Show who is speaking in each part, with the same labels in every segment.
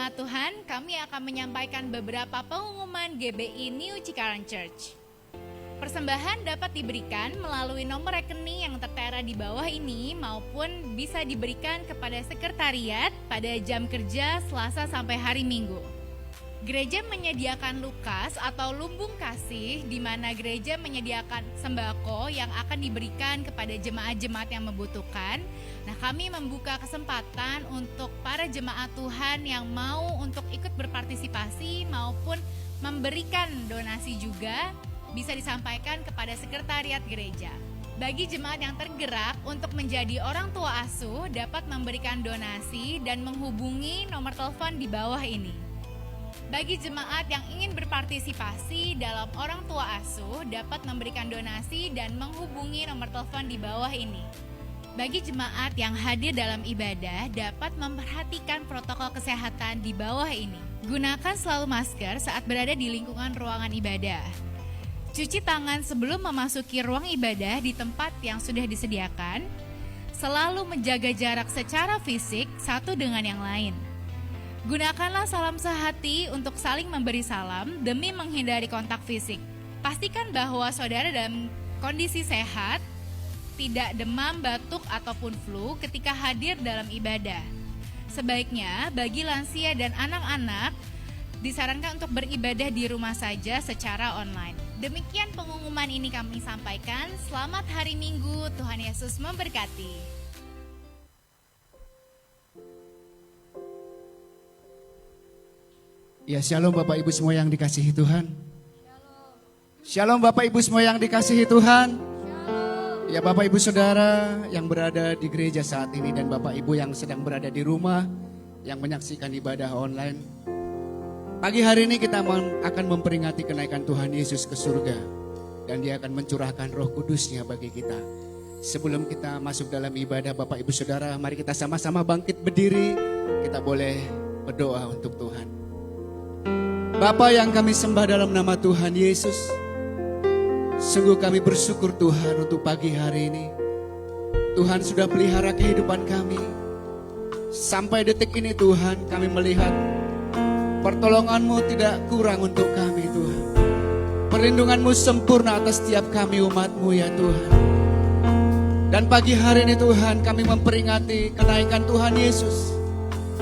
Speaker 1: jemaat Tuhan, kami akan menyampaikan beberapa pengumuman GBI New Cikarang Church. Persembahan dapat diberikan melalui nomor rekening yang tertera di bawah ini maupun bisa diberikan kepada sekretariat pada jam kerja Selasa sampai hari Minggu. Gereja menyediakan lukas atau lumbung kasih di mana gereja menyediakan sembako yang akan diberikan kepada jemaat-jemaat yang membutuhkan. Nah, kami membuka kesempatan untuk para jemaat Tuhan yang mau untuk ikut berpartisipasi maupun memberikan donasi juga bisa disampaikan kepada sekretariat gereja. Bagi jemaat yang tergerak untuk menjadi orang tua asuh dapat memberikan donasi dan menghubungi nomor telepon di bawah ini. Bagi jemaat yang ingin berpartisipasi dalam orang tua asuh dapat memberikan donasi dan menghubungi nomor telepon di bawah ini. Bagi jemaat yang hadir dalam ibadah dapat memperhatikan protokol kesehatan di bawah ini. Gunakan selalu masker saat berada di lingkungan ruangan ibadah. Cuci tangan sebelum memasuki ruang ibadah di tempat yang sudah disediakan. Selalu menjaga jarak secara fisik satu dengan yang lain. Gunakanlah salam sehati untuk saling memberi salam demi menghindari kontak fisik. Pastikan bahwa saudara dalam kondisi sehat, tidak demam, batuk, ataupun flu ketika hadir dalam ibadah. Sebaiknya bagi lansia dan anak-anak disarankan untuk beribadah di rumah saja secara online. Demikian pengumuman ini kami sampaikan. Selamat hari Minggu, Tuhan Yesus memberkati.
Speaker 2: Ya, shalom Bapak Ibu semua yang dikasihi Tuhan. Shalom Bapak Ibu semua yang dikasihi Tuhan. Ya, Bapak Ibu Saudara yang berada di gereja saat ini dan Bapak Ibu yang sedang berada di rumah yang menyaksikan ibadah online. Pagi hari ini kita akan memperingati kenaikan Tuhan Yesus ke surga dan Dia akan mencurahkan Roh Kudus-Nya bagi kita. Sebelum kita masuk dalam ibadah Bapak Ibu Saudara, mari kita sama-sama bangkit berdiri. Kita boleh berdoa untuk Tuhan. Bapa yang kami sembah dalam nama Tuhan Yesus, sungguh kami bersyukur Tuhan untuk pagi hari ini. Tuhan sudah pelihara kehidupan kami. Sampai detik ini Tuhan kami melihat pertolongan-Mu tidak kurang untuk kami Tuhan. Perlindungan-Mu sempurna atas setiap kami umat-Mu ya Tuhan. Dan pagi hari ini Tuhan kami memperingati kenaikan Tuhan Yesus.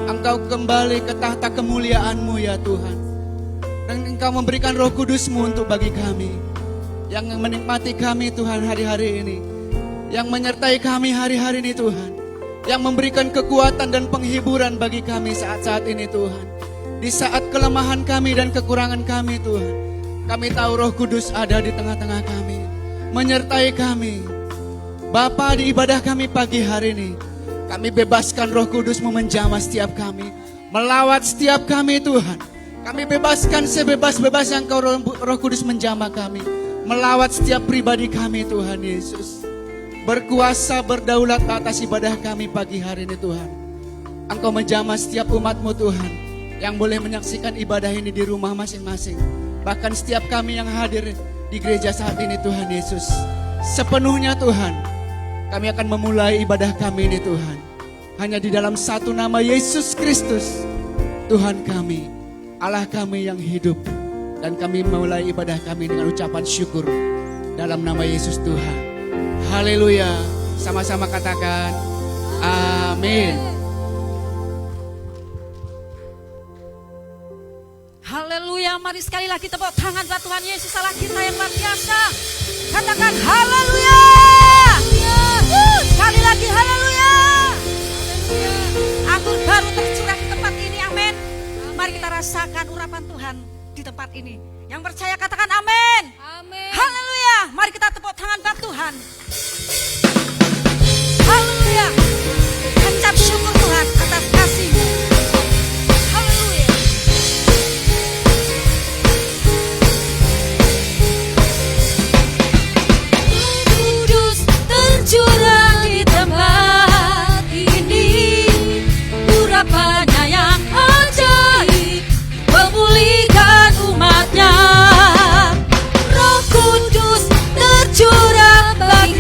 Speaker 2: Engkau kembali ke tahta kemuliaan-Mu ya Tuhan. Dan Engkau memberikan Roh Kudus-Mu untuk bagi kami, yang menikmati kami Tuhan hari-hari ini, yang menyertai kami hari-hari ini Tuhan, yang memberikan kekuatan dan penghiburan bagi kami saat-saat ini Tuhan. Di saat kelemahan kami dan kekurangan kami Tuhan, kami tahu Roh Kudus ada di tengah-tengah kami, menyertai kami. Bapa, di ibadah kami pagi hari ini, kami bebaskan Roh Kudus-Mu menjamah setiap kami, melawat setiap kami Tuhan. Kami bebaskan sebebas-bebas yang Kau Roh Kudus menjamah kami, melawat setiap pribadi kami Tuhan Yesus. Berkuasa berdaulat atas ibadah kami pagi hari ini Tuhan. Engkau menjamah setiap umat-Mu Tuhan, yang boleh menyaksikan ibadah ini di rumah masing-masing. Bahkan setiap kami yang hadir di gereja saat ini Tuhan Yesus. Sepenuhnya Tuhan, kami akan memulai ibadah kami ini Tuhan, hanya di dalam satu nama Yesus Kristus, Tuhan kami, Allah kami yang hidup. Dan kami memulai ibadah kami dengan ucapan syukur dalam nama Yesus Tuhan. Haleluya. Sama-sama katakan amin.
Speaker 3: Haleluya. Mari sekali lagi tepuk tangan buat Tuhan Yesus Allah kita yang luar biasa. Katakan haleluya. Sekali lagi haleluya. Anggur baru tercurah di tempat ini, amin. Mari kita rasakan urapan Tuhan di tempat ini. Yang percaya katakan amin.
Speaker 4: Amin.
Speaker 3: Haleluya. Mari kita tepuk tangan buat Tuhan. Haleluya. Ucap syukur Tuhan atas kasih-Mu. Haleluya.
Speaker 4: Kudus tercurah di tempat ini, urapannya yang ajaib memulihkan umatnya. Roh Kudus tercurah bagi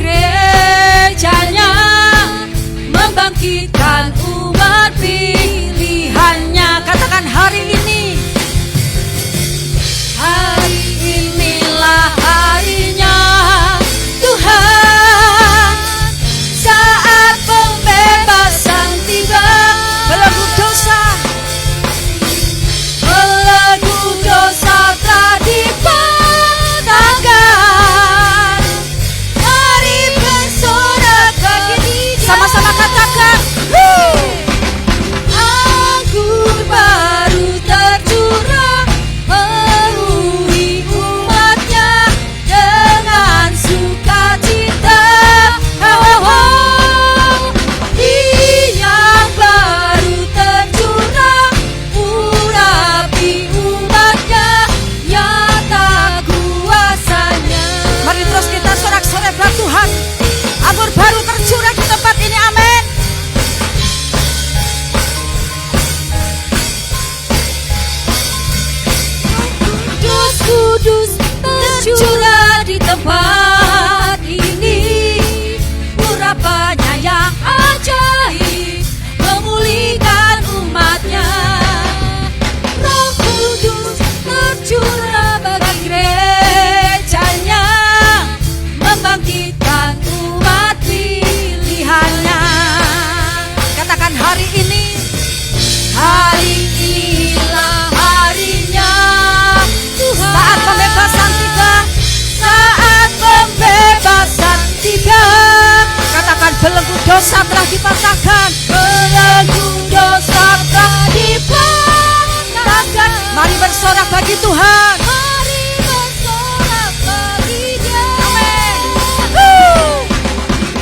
Speaker 3: dosa telah dipatahkan.
Speaker 4: Belenggu dosa telah dipatahkan.
Speaker 3: Mari bersorak bagi Tuhan.
Speaker 4: Mari bersorak bagi Dia.
Speaker 3: Amin.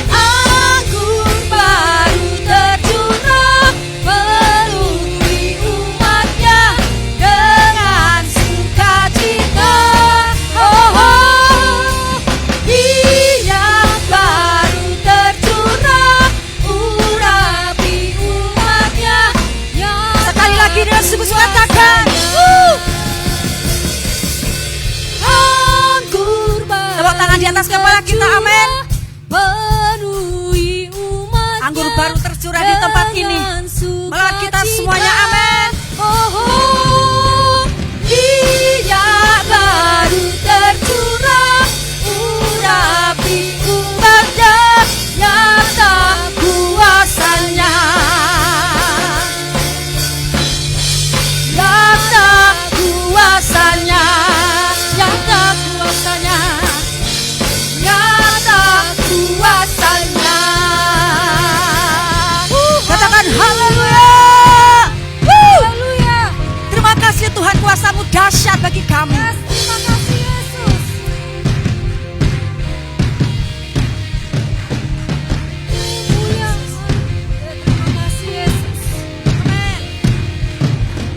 Speaker 4: Anggur baru tercurah penuhi umatnya dengan sukacita. Oh, oh. Minyak baru tercurah urapi umatnya.
Speaker 3: Sekali lagi dengan sungguh-sungguh katakan.
Speaker 4: Anggur baru
Speaker 3: Tepuk tangan di atas kepala kita, amin.
Speaker 4: penuhi umatnya.
Speaker 3: Anggur baru tercurah di tempat ini. Melawat kita semuanya, amin.
Speaker 4: Oh, oh. Minyak baru tercurah urapi umatnya. Nyata kuasanya. Nyata kuasanya. Nyata kuasanya. Nyata kuasanya.
Speaker 3: Katakan haleluya.
Speaker 4: Haleluya.
Speaker 3: Terima kasih Tuhan, kuasa-Mu dahsyat bagi kami.
Speaker 4: Terima kasih Yesus. Haleluya. Terima kasih Yesus.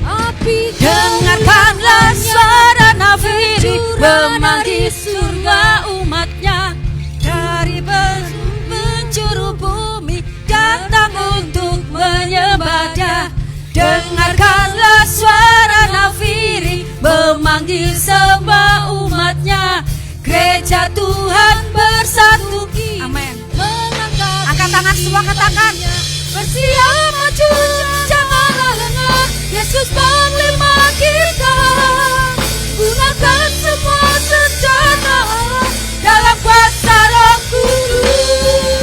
Speaker 4: Api
Speaker 3: Dengarkanlah suara nafiri
Speaker 4: memanggil surga umatnya. Dari penjuru bumi datang untuk menyembah Dia. Dengarkanlah suara nafiri memanggil sembah umatnya. Gereja Tuhan bersatu kini.
Speaker 3: Amin.
Speaker 4: Mengangkat
Speaker 3: Angkat tangan semua, katakan.
Speaker 4: bersiap maju, janganlah lengah. Yesus panglima kita. Gunakan semua senjata dalam kuasa Roh Kudus.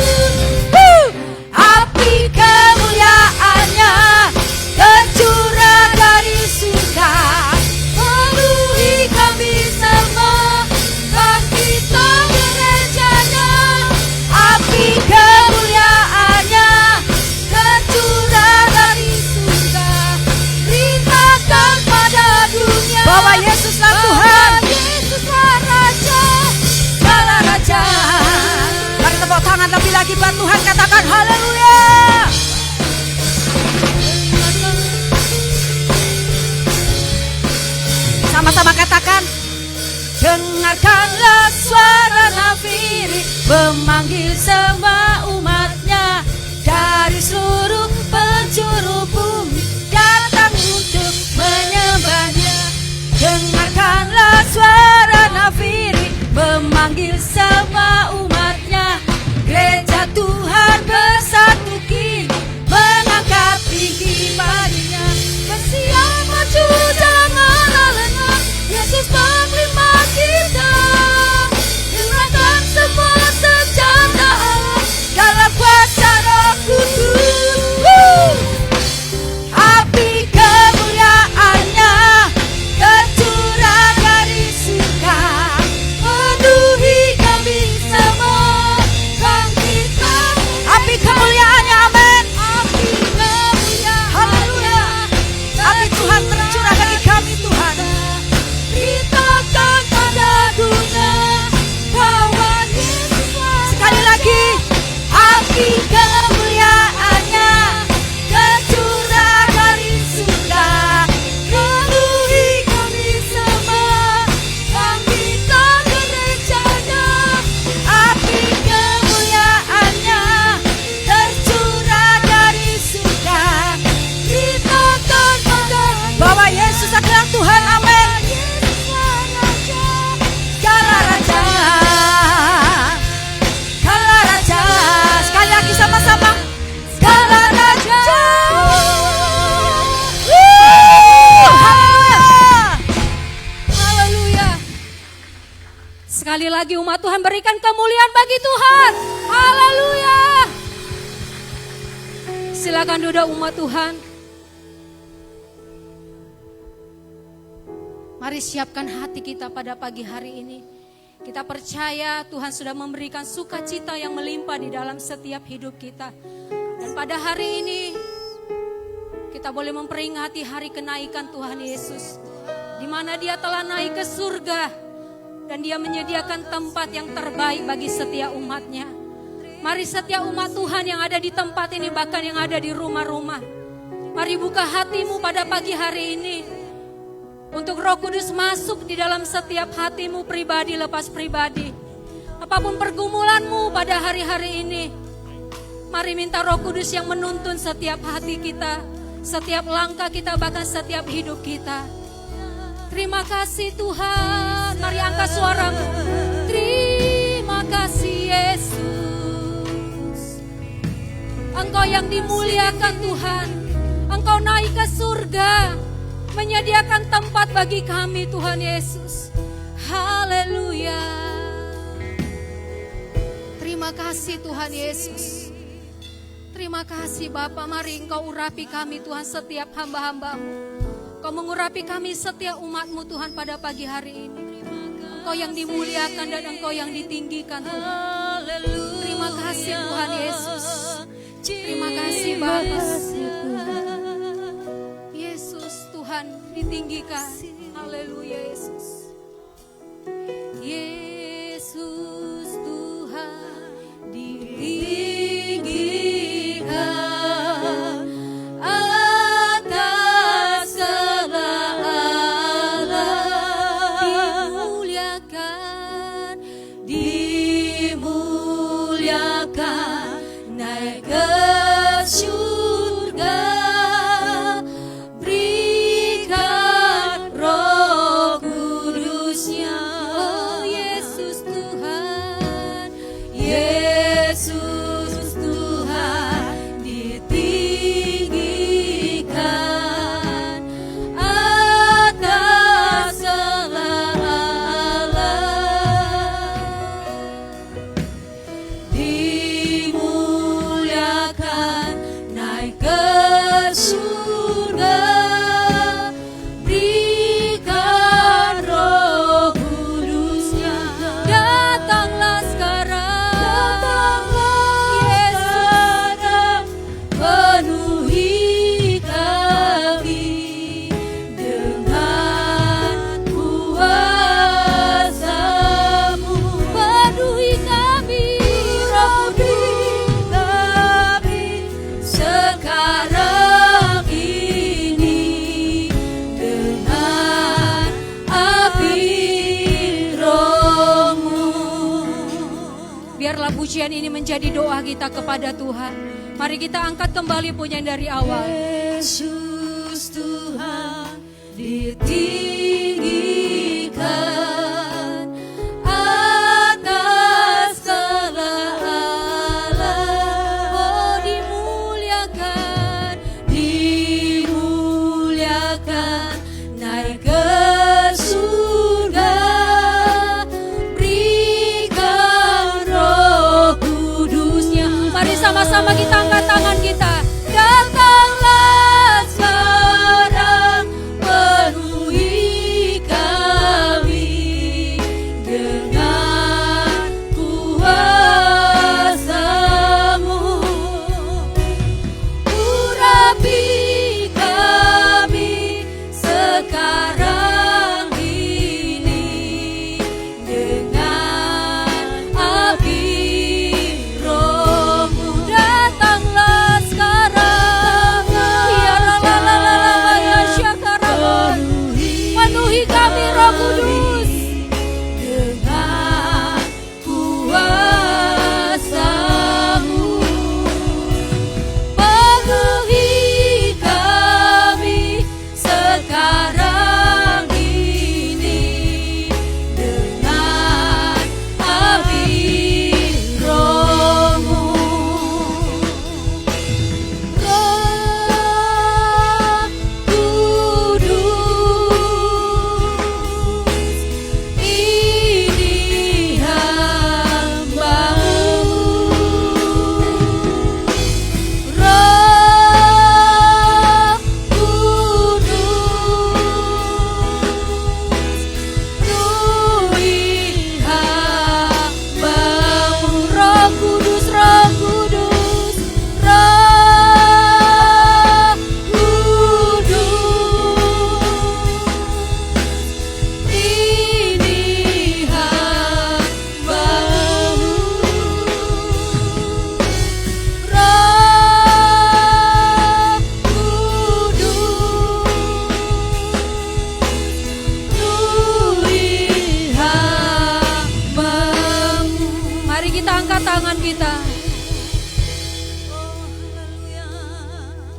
Speaker 4: Api kemuliaannya tercurah dari surga. Penuhi kami semua, bangkitlah gerejanya. Api kemuliaannya tercurah dari surga. Beritakan pada dunia
Speaker 3: Bahwa Yesuslah Tuhan.
Speaker 4: bahwa Yesuslah Raja, segala Raja.
Speaker 3: Mari tepuk tangan lebih lagi buat Tuhan, katakan haleluya. Sama-sama katakan.
Speaker 4: Dengarkanlah suara nafiri memanggil sembah umatnya. Dari seluruh penjuru bumi datang untuk menyembah Dia. Dengarkanlah suara nafiri memanggil sembah umatnya. Gereja Tuhan bersatu kini mengangkat tinggi padinya. Bersiap maju, janganlah lengah. Yesus panglima kita. Gunakan semua senjata dalam kuasa Roh Kudus. Api kemuliaannya tercurah dari surga. Penuhi kami semua, bangkitlah.
Speaker 3: Api kemuliaannya, amin.
Speaker 4: Api kemuliaan.
Speaker 3: Haleluya. Api Tuhan tercurah bagi kami, Tuhan.
Speaker 4: Beritakan pada dunia bahwa Yesuslah
Speaker 3: Sekali lagi.
Speaker 4: api kemuliaannya tercurah dari surga. Penuhi kami semua, bangkitlah gerejanya. Api kemuliaannya tercurah dari surga. Beritakan pada
Speaker 3: Bahwa Yesus adalah Tuhan, amin.
Speaker 4: Yesuslah Raja,
Speaker 3: Segala Raja. Segala Raja. Sekali lagi sama-sama.
Speaker 4: segala Raja.
Speaker 3: Haleluya.
Speaker 4: Haleluya. Sekali lagi umat Tuhan berikan kemuliaan bagi Tuhan. Haleluya. Silakan duduk umat Tuhan. Mari siapkan hati kita pada pagi hari ini. Kita percaya Tuhan sudah memberikan sukacita yang melimpah di dalam setiap hidup kita. Dan pada hari ini kita boleh memperingati hari kenaikan Tuhan Yesus, di mana Dia telah naik ke surga dan Dia menyediakan tempat yang terbaik bagi setiap umatnya. Mari setiap umat Tuhan yang ada di tempat ini, bahkan yang ada di rumah-rumah, mari buka hatimu pada pagi hari ini untuk Roh Kudus masuk di dalam setiap hatimu pribadi lepas pribadi. Apapun pergumulanmu pada hari-hari ini, mari minta Roh Kudus yang menuntun setiap hati kita, setiap langkah kita, bahkan setiap hidup kita. Terima kasih Tuhan. Mari angkat suaramu. Terima kasih Yesus. Engkau yang dimuliakan Tuhan. Engkau naik ke surga, menyediakan tempat bagi kami Tuhan Yesus. Haleluya. Terima kasih Tuhan Yesus. Terima kasih Bapa. Mari Engkau urapi kami Tuhan, setiap hamba-hamba-Mu. Engkau mengurapi kami setiap umat-Mu Tuhan pada pagi hari ini. Engkau yang dimuliakan dan Engkau yang ditinggikan Tuhan. Terima kasih Tuhan Yesus. Terima kasih Bapa. Yesus Tuhan ditinggikan. Haleluya Yesus. Yesus Tuhan ditinggikan atas segala alam. Dimuliakan, naik ke surga, berikan Roh Kudus-Nya. Oh Yesus Tuhan, Yesus Tuhan ditinggikan atas segala alam. Dimuliakan, naik ke surga, berikan Roh Kudus-Nya. Datanglah sekarang, Yesus, penuhi kami dengan kuasa-Mu. Penuhi kami, sekarang ini dengan api Roh-Mu. Biarlah pujian ini menjadi doa kita kepada Tuhan. Mari kita angkat kembali pujian dari awal. Yesus Tuhan ditinggikan atas segala alam. Oh dimuliakan, dimuliakan, naik ke surga, berikan Roh Kudus-Nya. Mari sama-sama kita angkat tangan kita. Datanglah sekarang, penuhi tangan kita.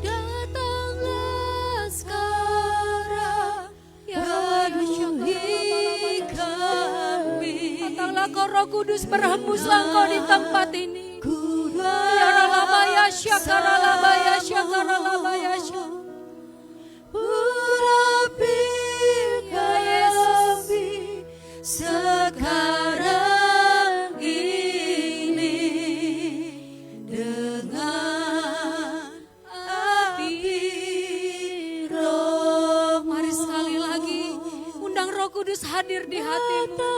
Speaker 3: Datanglah sekarang ya penuhi kami.
Speaker 4: Datanglah kau Roh Kudus, berhembuslah Engkau di tempat ini. Ya Ralabaya Syakaralabaya Syakaralabaya Syak.
Speaker 3: Urapi
Speaker 4: Ya Yesus,
Speaker 3: sekarang ini dengan api Roh.
Speaker 4: mari sekali lagi undang Roh Kudus hadir di hatimu.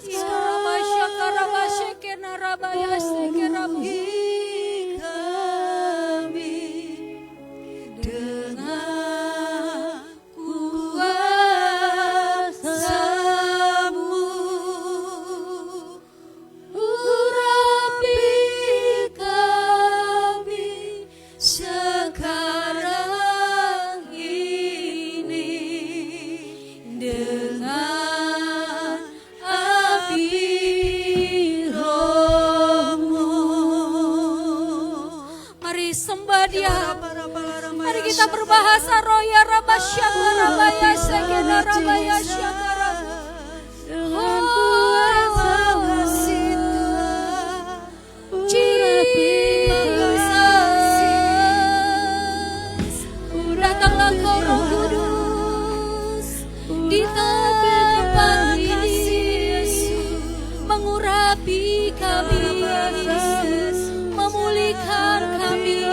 Speaker 4: Ya Rabaya Syakarabaya Syakarabaya Syakarabaya.
Speaker 3: kami dengan kuasa-Mu. Urapi kami sekarang ini dengan api Roh-Mu.
Speaker 4: Mari sembah Dia. Mari kita berbahasa roh. Ya Rabasya Rabaya Sekena Rabaya Syakara.
Speaker 3: Dengan kuasa
Speaker 4: Jesus, datanglah Kau Roh Kudus di tempat ini, mengurapi kami, memulihkan kami.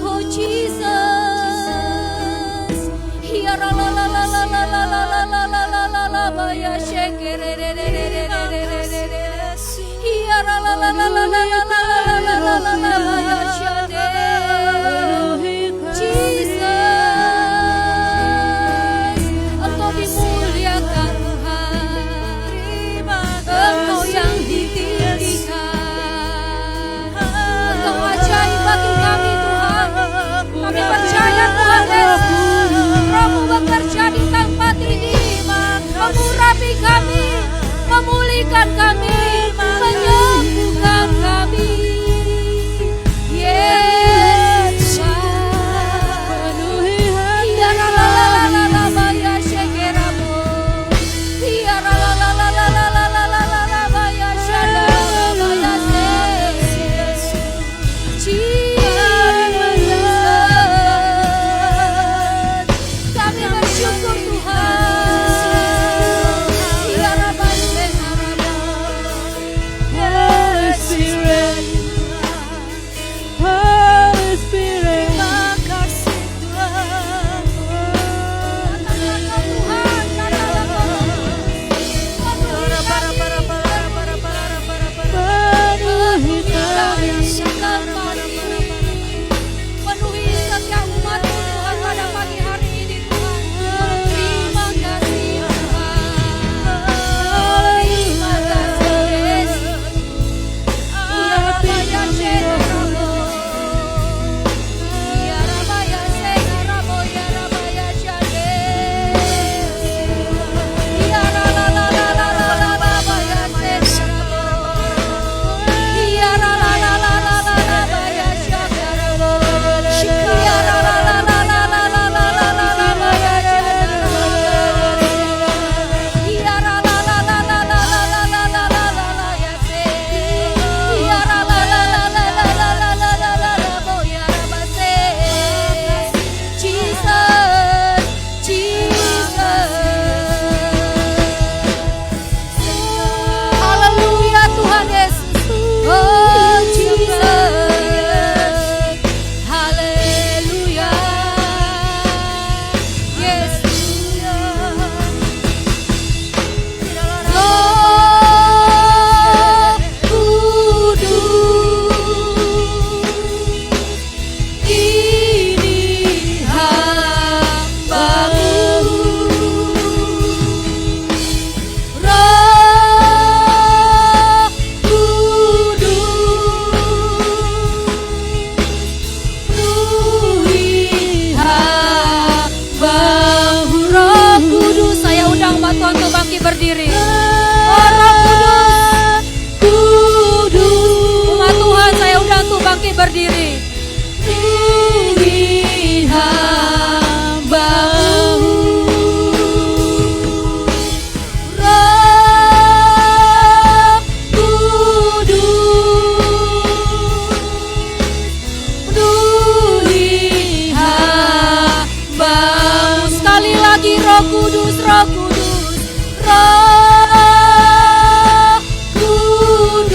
Speaker 4: Oh Jesus, ya la la la la la la la la la la la la la la la ya shekere re re re re re re re re re. Ya la la la la la la la la la la la la la la ya shade. Jesus, Engkau dimuliakan Tuhan, Engkau yang ditinggikan, Engkau ajaib bagi kami Tuhan. Kami percaya Tuhan Yesus, Roh-Mu bekerja di tempat ini, mengurapi kami, memulihkan kami, menyembuhkan kami. Yesus, ya la la la la la la la ya shekeramu, ya la la la la la la la la la la la la ya shadaramu ya se. Kami bersyukur Tuhan. Ya Rabbi Seharaba, kami berdiri. Penuhi hamba-Mu. Roh Kudus, penuhi hamba-Mu. Sekali lagi Roh Kudus, Roh Kudus, Roh Kudus,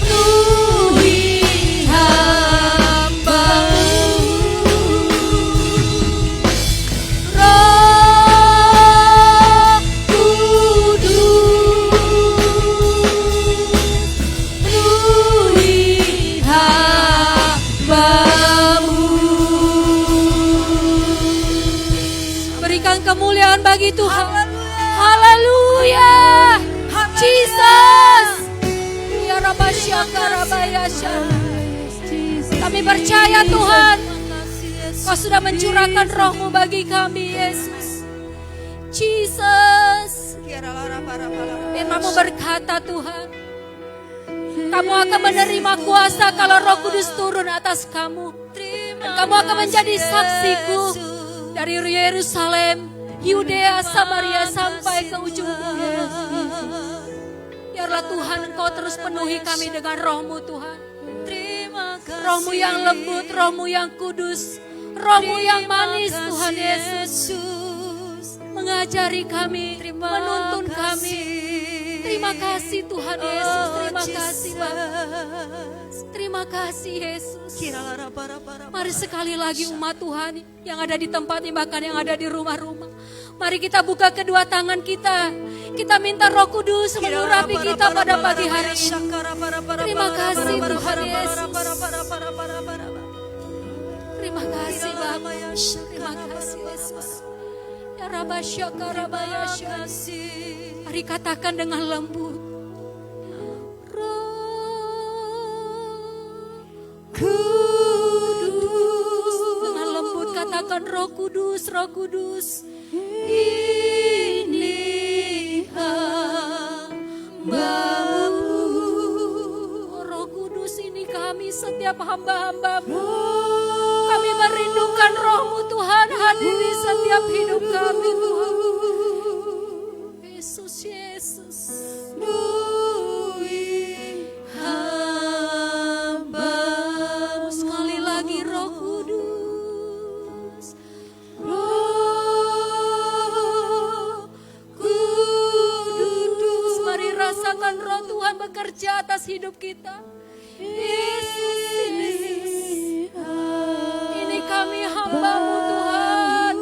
Speaker 4: penuhi hamba-Mu. Roh Kudus, penuhi hamba-Mu. Berikan kemuliaan bagi Tuhan. Haleluya. Jesus. Ya Rabbasya Karabayasya. Kami percaya Tuhan, Kau sudah mencurahkan Roh-Mu bagi kami, Yesus. Jesus. Firman-Mu berkata Tuhan, kamu akan menerima kuasa kalau Roh Kudus turun atas kamu. Dan kamu akan menjadi saksiku dari Yerusalem, Yudea, Samaria sampai ke ujung bumi. Biarlah Tuhan Engkau terus penuhi kami dengan Roh-Mu Tuhan. Roh-Mu yang lembut, Roh-Mu yang kudus, Roh-Mu yang manis Tuhan Yesus. Mengajari kami, menuntun kami. Terima kasih Tuhan Yesus, terima kasih Bapa. Terima kasih Yesus. Mari sekali lagi umat Tuhan yang ada di tempat ini, bahkan yang ada di rumah-rumah. Mari kita buka kedua tangan kita. Kita minta Roh Kudus mengurapi kita pada pagi hari ini. Terima kasih Tuhan Yesus. Terima kasih Bapa. Terima kasih Yesus. Ya Rabbasya Karabayasya. Mari katakan dengan lembut. Kudus. Dengan lembut katakan Roh Kudus, Roh Kudus. Ini hamba-Mu. Roh Kudus, ini kami setiap hamba-hamba-Mu. Kami merindukan Roh-Mu Tuhan, hadiri setiap hidup kami Tuhan. Yesus, Yesus. Sekali lagi Roh Kudus. Roh Kudus. Mari rasakan Roh Tuhan bekerja atas hidup kita. Yesus, Yesus. Ini kami hamba-Mu Tuhan.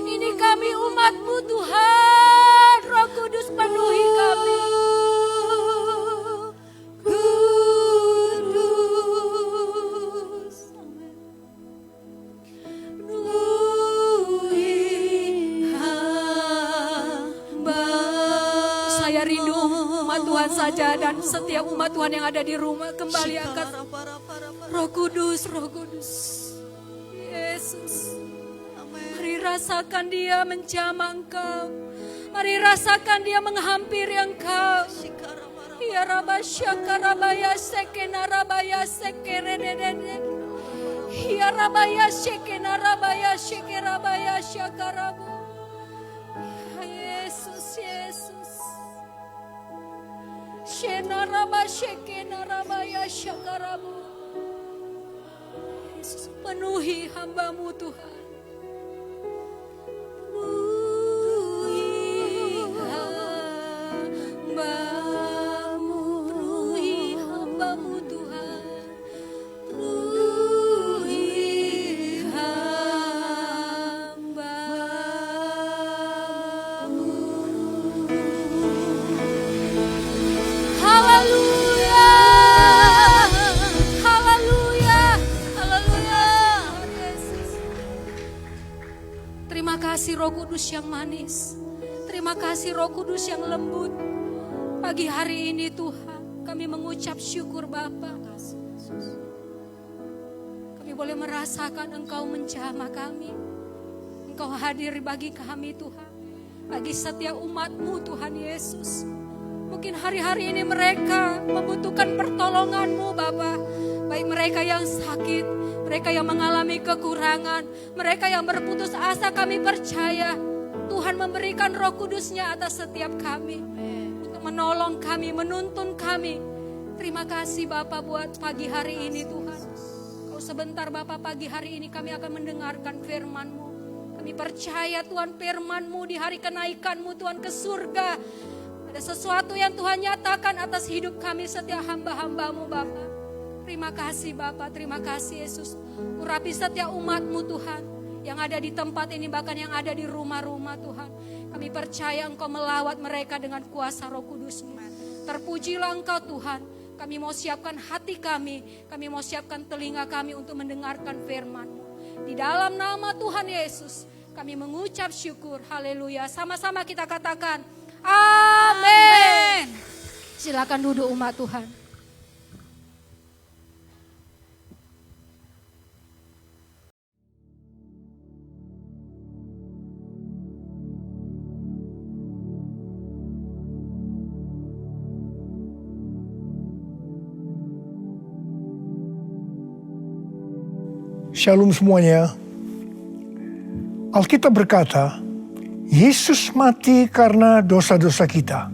Speaker 4: Ini kami umat-Mu Tuhan. Roh Kudus penuhi kami. Saya rindu umat Tuhan saja dan setiap umat Tuhan yang ada di rumah kembali akan Roh Kudus, Roh Kudus. Yesus. Mari rasakan Dia menjamah Engkau. Mari rasakan Dia menghampiri Engkau. Ya Rabbasya Karabaya Sekena Rabaya Sekerededede. Ya Rabaya Sekena Rabaya Sekerabaya Syakarabu. Yesus, Yesus. Shena Rabaya Sekena Rabaya Syakarabu. Yesus, penuhi hamba-Mu Tuhan. Terima kasih Roh Kudus yang manis. Terima kasih Roh Kudus yang lembut. Pagi hari ini Tuhan, kami mengucap syukur Bapa. Kami boleh merasakan Engkau menjamah kami. Engkau hadir bagi kami Tuhan. Bagi setiap umat-Mu Tuhan Yesus. Mungkin hari-hari ini mereka membutuhkan pertolongan-Mu Bapa. Baik mereka yang sakit, mereka yang mengalami kekurangan, mereka yang berputus asa, kami percaya Tuhan memberikan Roh Kudus-Nya atas setiap kami. Untuk menolong kami, menuntun kami. Terima kasih Bapa buat pagi hari ini Tuhan. Kalau sebentar Bapa pagi hari ini kami akan mendengarkan firman-Mu. Kami percaya Tuhan firman-Mu di hari kenaikan-Mu Tuhan ke surga. Ada sesuatu yang Tuhan nyatakan atas hidup kami setiap hamba-hamba-Mu Bapa. Terima kasih Bapa, terima kasih Yesus. Urapi setiap umat-Mu Tuhan. Yang ada di tempat ini bahkan yang ada di rumah-rumah Tuhan. Kami percaya Engkau melawat mereka dengan kuasa Roh Kudus-Mu. Terpujilah Engkau Tuhan. Kami mau siapkan hati kami mau siapkan telinga kami untuk mendengarkan firman-Mu. Di dalam nama Tuhan Yesus kami mengucap syukur. Haleluya. Sama-sama kita katakan amin. Silakan duduk umat Tuhan.
Speaker 5: Shalom semuanya. Alkitab berkata, Yesus mati karena dosa-dosa kita.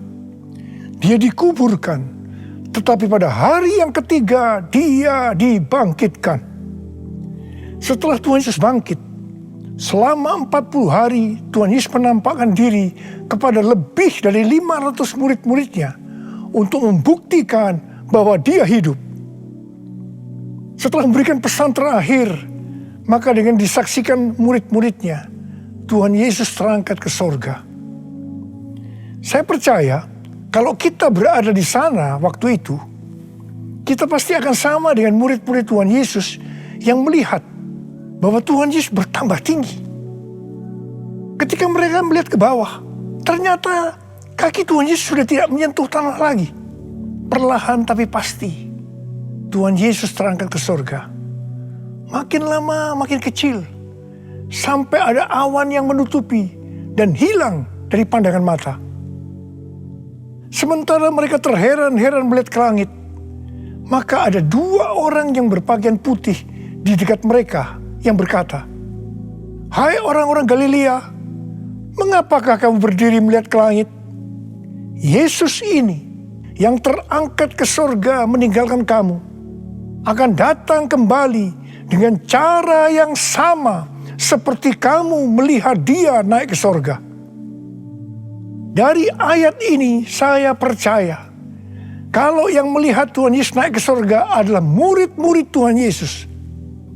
Speaker 5: Dia dikuburkan, tetapi pada hari yang ketiga dia dibangkitkan. Setelah Tuhan Yesus bangkit, selama 40 hari Tuhan Yesus menampakkan diri kepada lebih dari 500 murid-muridnya untuk membuktikan bahwa dia hidup. Setelah memberikan pesan terakhir, maka dengan disaksikan murid-muridnya, Tuhan Yesus terangkat ke sorga. Saya percaya kalau kita berada di sana waktu itu, kita pasti akan sama dengan murid-murid Tuhan Yesus yang melihat bahwa Tuhan Yesus bertambah tinggi. Ketika mereka melihat ke bawah, ternyata kaki Tuhan Yesus sudah tidak menyentuh tanah lagi. Perlahan tapi pasti, Tuhan Yesus terangkat ke sorga. Makin lama makin kecil, sampai ada awan yang menutupi dan hilang dari pandangan mata. Sementara mereka terheran-heran melihat ke langit, maka ada 2 orang yang berpakaian putih di dekat mereka yang berkata, "Hai orang-orang Galilea, mengapakah kamu berdiri melihat ke langit? Yesus ini yang terangkat ke sorga meninggalkan kamu, akan datang kembali dengan cara yang sama seperti kamu melihat dia naik ke sorga." Dari ayat ini saya percaya kalau yang melihat Tuhan Yesus naik ke sorga adalah murid-murid Tuhan Yesus,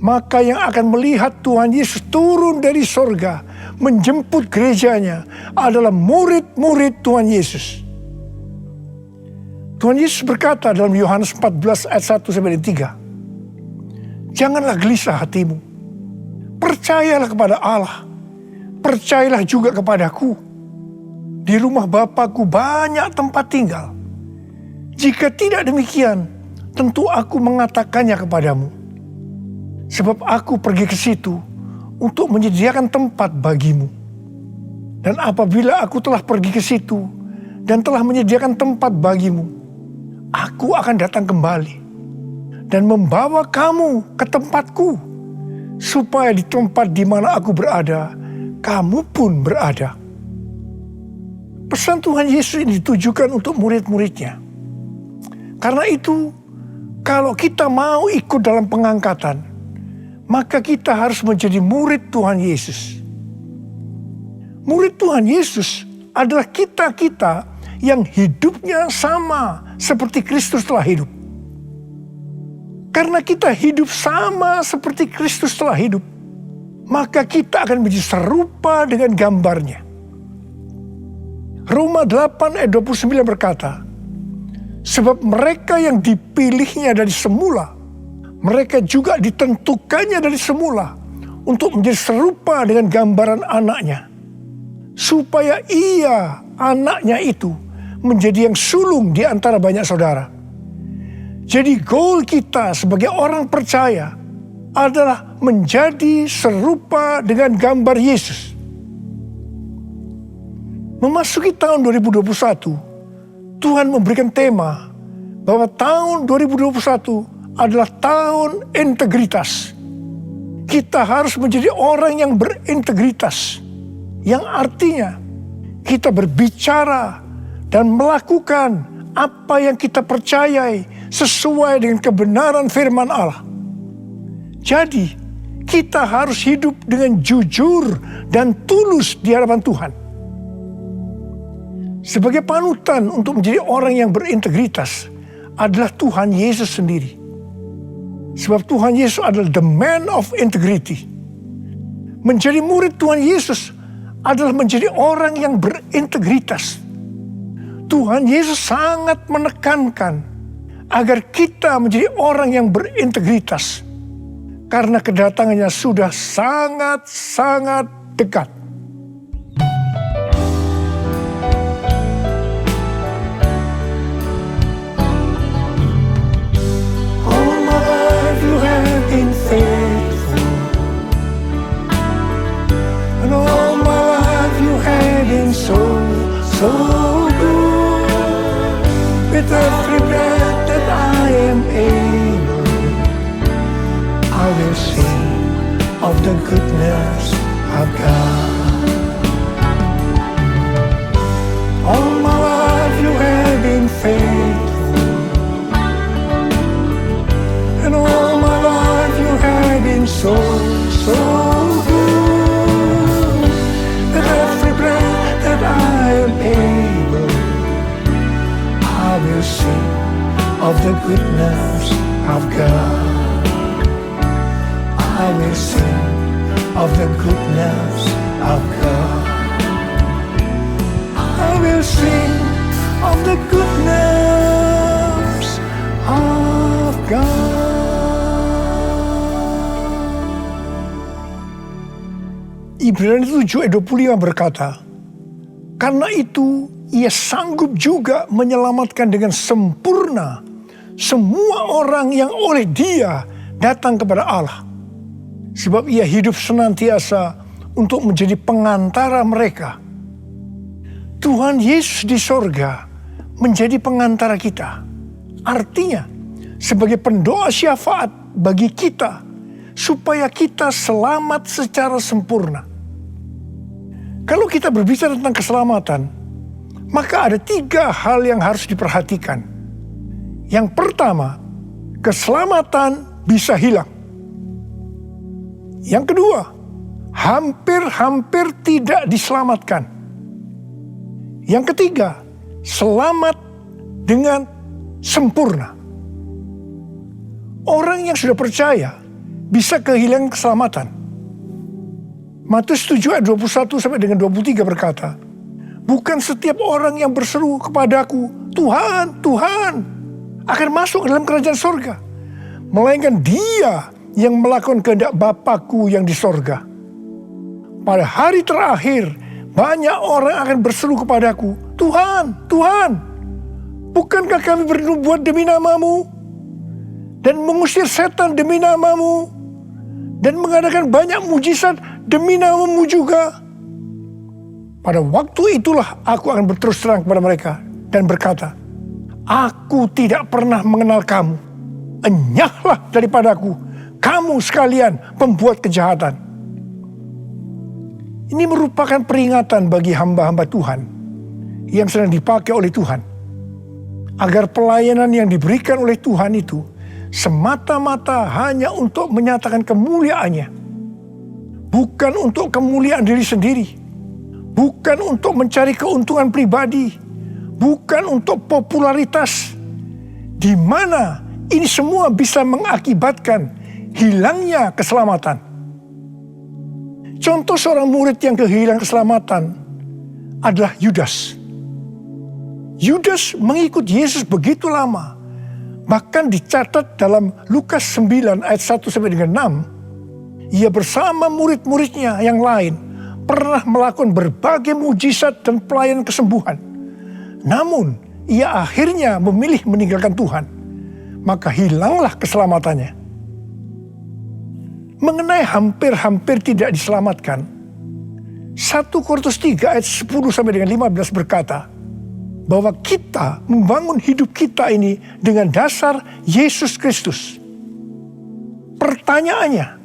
Speaker 5: maka yang akan melihat Tuhan Yesus turun dari sorga menjemput gerejanya adalah murid-murid Tuhan Yesus. Tuhan Yesus berkata dalam Yohanes 14 ayat 1-3, "Janganlah gelisah hatimu. Percayalah kepada Allah. Percayalah juga kepadaku. Di rumah Bapa-Ku banyak tempat tinggal. Jika tidak demikian, tentu Aku mengatakannya kepadamu. Sebab Aku pergi ke situ untuk menyediakan tempat bagimu. Dan apabila Aku telah pergi ke situ dan telah menyediakan tempat bagimu, Aku akan datang kembali dan membawa kamu ke tempatku, supaya di tempat di mana Aku berada, kamu pun berada." Pesan Tuhan Yesus ini ditujukan untuk murid-muridnya. Karena itu, kalau kita mau ikut dalam pengangkatan, maka kita harus menjadi murid Tuhan Yesus. Murid Tuhan Yesus adalah kita-kita yang hidupnya sama seperti Kristus telah hidup. Karena kita hidup sama seperti Kristus telah hidup, maka kita akan menjadi serupa dengan gambarnya. Roma 8 ayat 29 berkata, "Sebab mereka yang dipilihnya dari semula, mereka juga ditentukannya dari semula untuk menjadi serupa dengan gambaran anaknya, supaya ia, anaknya itu, menjadi yang sulung di antara banyak saudara." Jadi goal kita sebagai orang percaya adalah menjadi serupa dengan gambar Yesus. Memasuki tahun 2021, Tuhan memberikan tema bahwa tahun 2021 adalah tahun integritas. Kita harus menjadi orang yang berintegritas, yang artinya kita berbicara dan melakukan apa yang kita percayai sesuai dengan kebenaran firman Allah. Jadi, kita harus hidup dengan jujur dan tulus di hadapan Tuhan. Sebagai panutan untuk menjadi orang yang berintegritas adalah Tuhan Yesus sendiri. Sebab Tuhan Yesus adalah the man of integrity. Menjadi murid Tuhan Yesus adalah menjadi orang yang berintegritas. Tuhan Yesus sangat menekankan agar kita menjadi orang yang berintegritas. Karena kedatangannya sudah sangat-sangat dekat. All my life you have been faithful, and all my life you have been so good. With every breath that I am able, I will sing of the goodness of God. All my life you have been faithful, and all my life you have been so good. With every breath that I am able, I will sing of the goodness of God. I will sing of the goodness of God. I will sing of the goodness of God. Ibrani 7 ayat 25 berkata, karena itu ia sanggup juga menyelamatkan dengan sempurna semua orang yang oleh Dia datang kepada Allah. Sebab ia hidup senantiasa untuk menjadi pengantara mereka. Tuhan Yesus di sorga menjadi pengantara kita. Artinya, sebagai pendoa syafaat bagi kita, supaya kita selamat secara sempurna. Kalau kita berbicara tentang keselamatan, maka ada 3 hal yang harus diperhatikan. Yang pertama, keselamatan bisa hilang. Yang kedua, hampir-hampir tidak diselamatkan. Yang ketiga, selamat dengan sempurna. Orang yang sudah percaya bisa kehilangan keselamatan. Matius 7 ayat 21 sampai dengan 23 berkata, bukan setiap orang yang berseru kepadaku, Tuhan, Tuhan, akan masuk ke dalam kerajaan sorga, melainkan dia yang melakukan kehendak Bapakku yang di sorga. Pada hari terakhir, banyak orang akan berseru kepadaku, Tuhan, Tuhan, bukankah kami bernubuat demi namamu, dan mengusir setan demi namamu, dan mengadakan banyak mujizat demi namamu juga? Pada waktu itulah aku akan berterus terang kepada mereka dan berkata, aku tidak pernah mengenal kamu, enyahlah daripadaku, kamu sekalian pembuat kejahatan. Ini merupakan peringatan bagi hamba-hamba Tuhan yang sedang dipakai oleh Tuhan, agar pelayanan yang diberikan oleh Tuhan itu semata-mata hanya untuk menyatakan kemuliaannya, bukan untuk kemuliaan diri sendiri, bukan untuk mencari keuntungan pribadi, bukan untuk popularitas, di mana ini semua bisa mengakibatkan hilangnya keselamatan. Contoh seorang murid yang kehilangan keselamatan adalah Yudas. Yudas mengikut Yesus begitu lama. Bahkan dicatat dalam Lukas 9 ayat 1 sampai dengan 6. Ia bersama murid-muridnya yang lain pernah melakukan berbagai mujizat dan pelayanan kesembuhan. Namun ia akhirnya memilih meninggalkan Tuhan. Maka hilanglah keselamatannya. Mengenai hampir-hampir tidak diselamatkan, 1 Korintus 3 ayat 10 sampai dengan 15 berkata, bahwa kita membangun hidup kita ini dengan dasar Yesus Kristus. Pertanyaannya,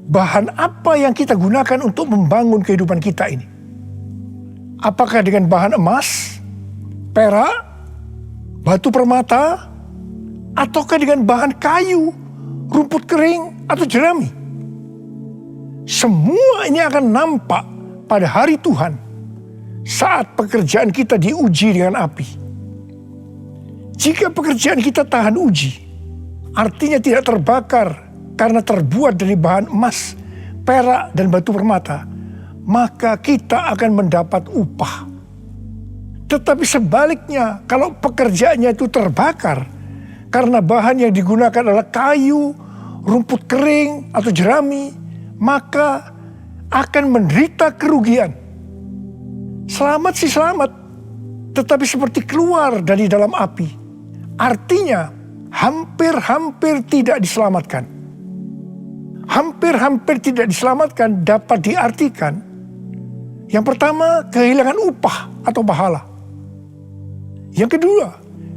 Speaker 5: bahan apa yang kita gunakan untuk membangun kehidupan kita ini? Apakah dengan bahan emas, perak, batu permata, ataukah dengan bahan kayu, rumput kering, atau jerami? Semua ini akan nampak pada hari Tuhan saat pekerjaan kita diuji dengan api. Jika pekerjaan kita tahan uji, artinya tidak terbakar karena terbuat dari bahan emas, perak, dan batu permata, maka kita akan mendapat upah. Tetapi sebaliknya, kalau pekerjaannya itu terbakar karena bahan yang digunakan adalah kayu, rumput kering, atau jerami, maka akan menderita kerugian. Selamat sih selamat, tetapi seperti keluar dari dalam api. Artinya hampir-hampir tidak diselamatkan. Hampir-hampir tidak diselamatkan dapat diartikan, yang pertama, kehilangan upah atau pahala. Yang kedua,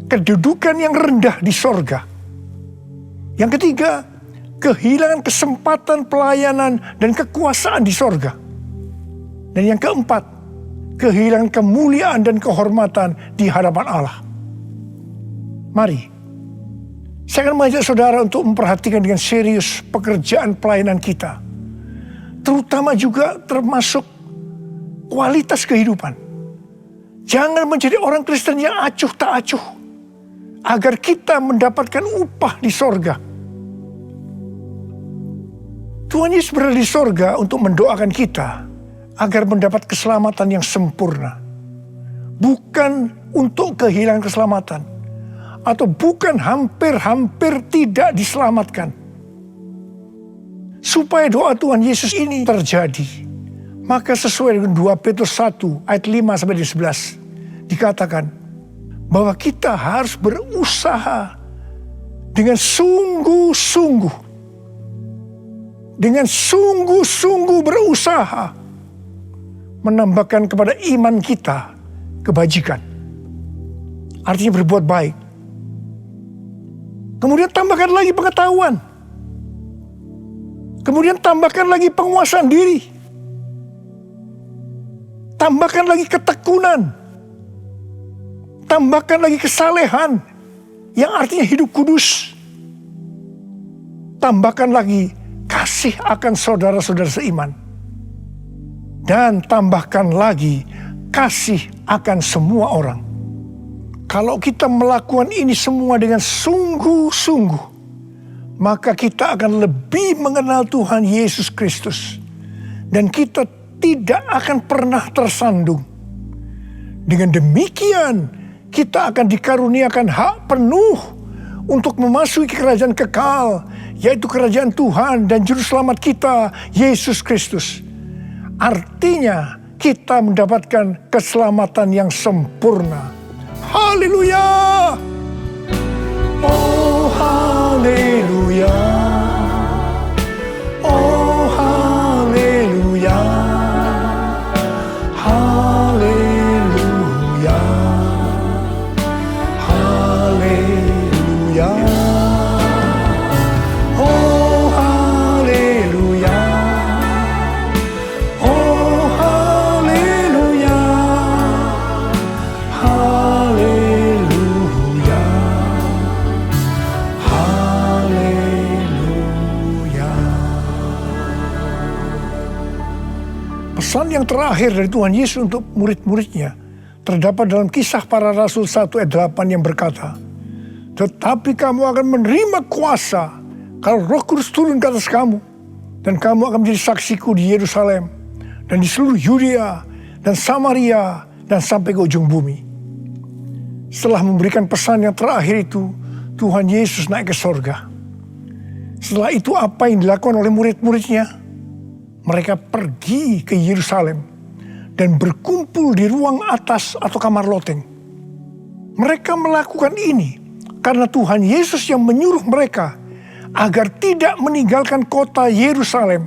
Speaker 5: kedudukan yang rendah di sorga. Yang ketiga, kehilangan kesempatan pelayanan dan kekuasaan di sorga. Dan yang keempat, kehilangan kemuliaan dan kehormatan di hadapan Allah. Mari, saya akan mengajak saudara untuk memperhatikan dengan serius pekerjaan pelayanan kita. Terutama juga termasuk kualitas kehidupan. Jangan menjadi orang Kristen yang acuh tak acuh, agar kita mendapatkan upah di sorga. Tuhan Yesus berada di sorga untuk mendoakan kita agar mendapat keselamatan yang sempurna. Bukan untuk kehilangan keselamatan, atau bukan hampir-hampir tidak diselamatkan. Supaya doa Tuhan Yesus ini terjadi, maka sesuai dengan 2 Petrus 1 ayat 5-11 dikatakan bahwa kita harus berusaha dengan sungguh-sungguh. Dengan sungguh-sungguh berusaha menambahkan kepada iman kita kebajikan. Artinya berbuat baik. Kemudian tambahkan lagi pengetahuan. Kemudian tambahkan lagi penguasaan diri. Tambahkan lagi ketekunan. Tambahkan lagi kesalehan, yang artinya hidup kudus. Tambahkan lagi kasih akan saudara-saudara seiman. Dan tambahkan lagi kasih akan semua orang. Kalau kita melakukan ini semua dengan sungguh-sungguh, maka kita akan lebih mengenal Tuhan Yesus Kristus. Dan kita tidak akan pernah tersandung. Dengan demikian, kita akan dikaruniakan hak penuh untuk memasuki kerajaan kekal, yaitu kerajaan Tuhan dan Juru Selamat kita, Yesus Kristus. Artinya, kita mendapatkan keselamatan yang sempurna. Haleluya! Oh, haleluya! Oh, haleluya! Haleluya! Haleluya! Oh, haleluya! Oh, haleluya! Haleluya! Haleluya! Pesan yang terakhir dari Tuhan Yesus untuk murid-muridnya terdapat dalam Kisah Para Rasul 1 ayat 8 yang berkata, "Tetapi kamu akan menerima kuasa kalau Roh Kudus turun ke atas kamu, dan kamu akan menjadi saksiku di Yerusalem dan di seluruh Yudea dan Samaria dan sampai ke ujung bumi." Setelah memberikan pesan yang terakhir itu, Tuhan Yesus naik ke sorga. Setelah itu apa yang dilakukan oleh murid-muridnya? Mereka pergi ke Yerusalem dan berkumpul di ruang atas atau kamar loteng. Mereka melakukan ini karena Tuhan Yesus yang menyuruh mereka agar tidak meninggalkan kota Yerusalem,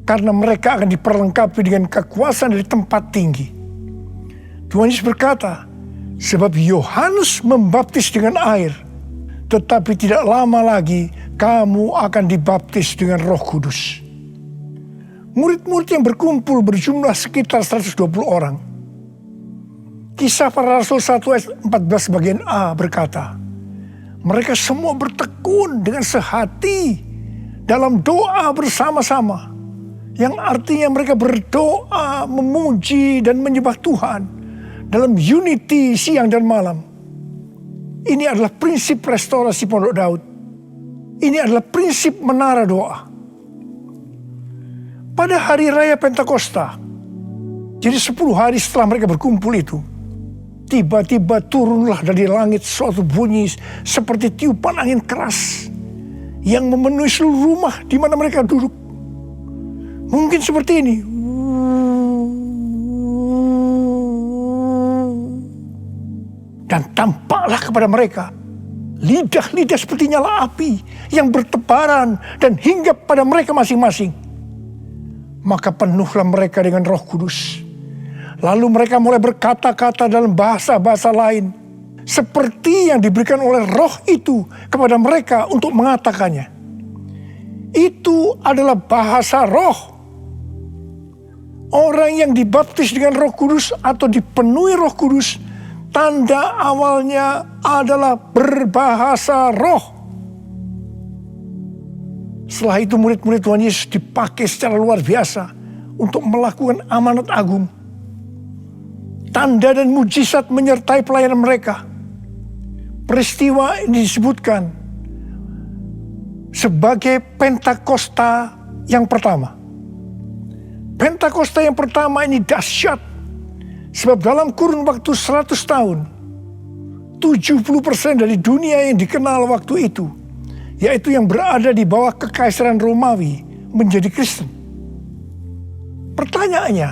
Speaker 5: karena mereka akan diperlengkapi dengan kekuasaan dari tempat tinggi. Tuhan Yesus berkata, Sebab Yohanes membaptis dengan air, tetapi tidak lama lagi kamu akan dibaptis dengan Roh Kudus. Murid-murid yang berkumpul berjumlah sekitar 120 orang. Kisah Para Rasul 1 ayat 14 bagian A berkata, mereka semua bertekun dengan sehati dalam doa bersama-sama. Yang artinya mereka berdoa, memuji dan menyembah Tuhan dalam unity siang dan malam. Ini adalah prinsip restorasi Pondok Daud. Ini adalah prinsip menara doa. Pada hari raya Pentakosta, jadi 10 hari setelah mereka berkumpul itu, tiba-tiba turunlah dari langit suatu bunyi seperti tiupan angin keras yang memenuhi seluruh rumah di mana mereka duduk. Mungkin seperti ini. Dan tampaklah kepada mereka lidah-lidah seperti nyala api yang bertebaran dan hinggap pada mereka masing-masing. Maka penuhlah mereka dengan Roh Kudus. Lalu mereka mulai berkata-kata dalam bahasa-bahasa lain, seperti yang diberikan oleh Roh itu kepada mereka untuk mengatakannya. Itu adalah bahasa Roh. Orang yang dibaptis dengan Roh Kudus atau dipenuhi Roh Kudus, tanda awalnya adalah berbahasa Roh. Setelah itu murid-murid Tuhan Yesus dipakai secara luar biasa untuk melakukan amanat agung. Tanda dan mujizat menyertai pelayanan mereka. Peristiwa ini disebutkan sebagai Pentakosta yang pertama. Pentakosta yang pertama ini dahsyat. Sebab dalam kurun waktu 100 tahun, 70% dari dunia yang dikenal waktu itu, yaitu yang berada di bawah kekaisaran Romawi, menjadi Kristen. Pertanyaannya,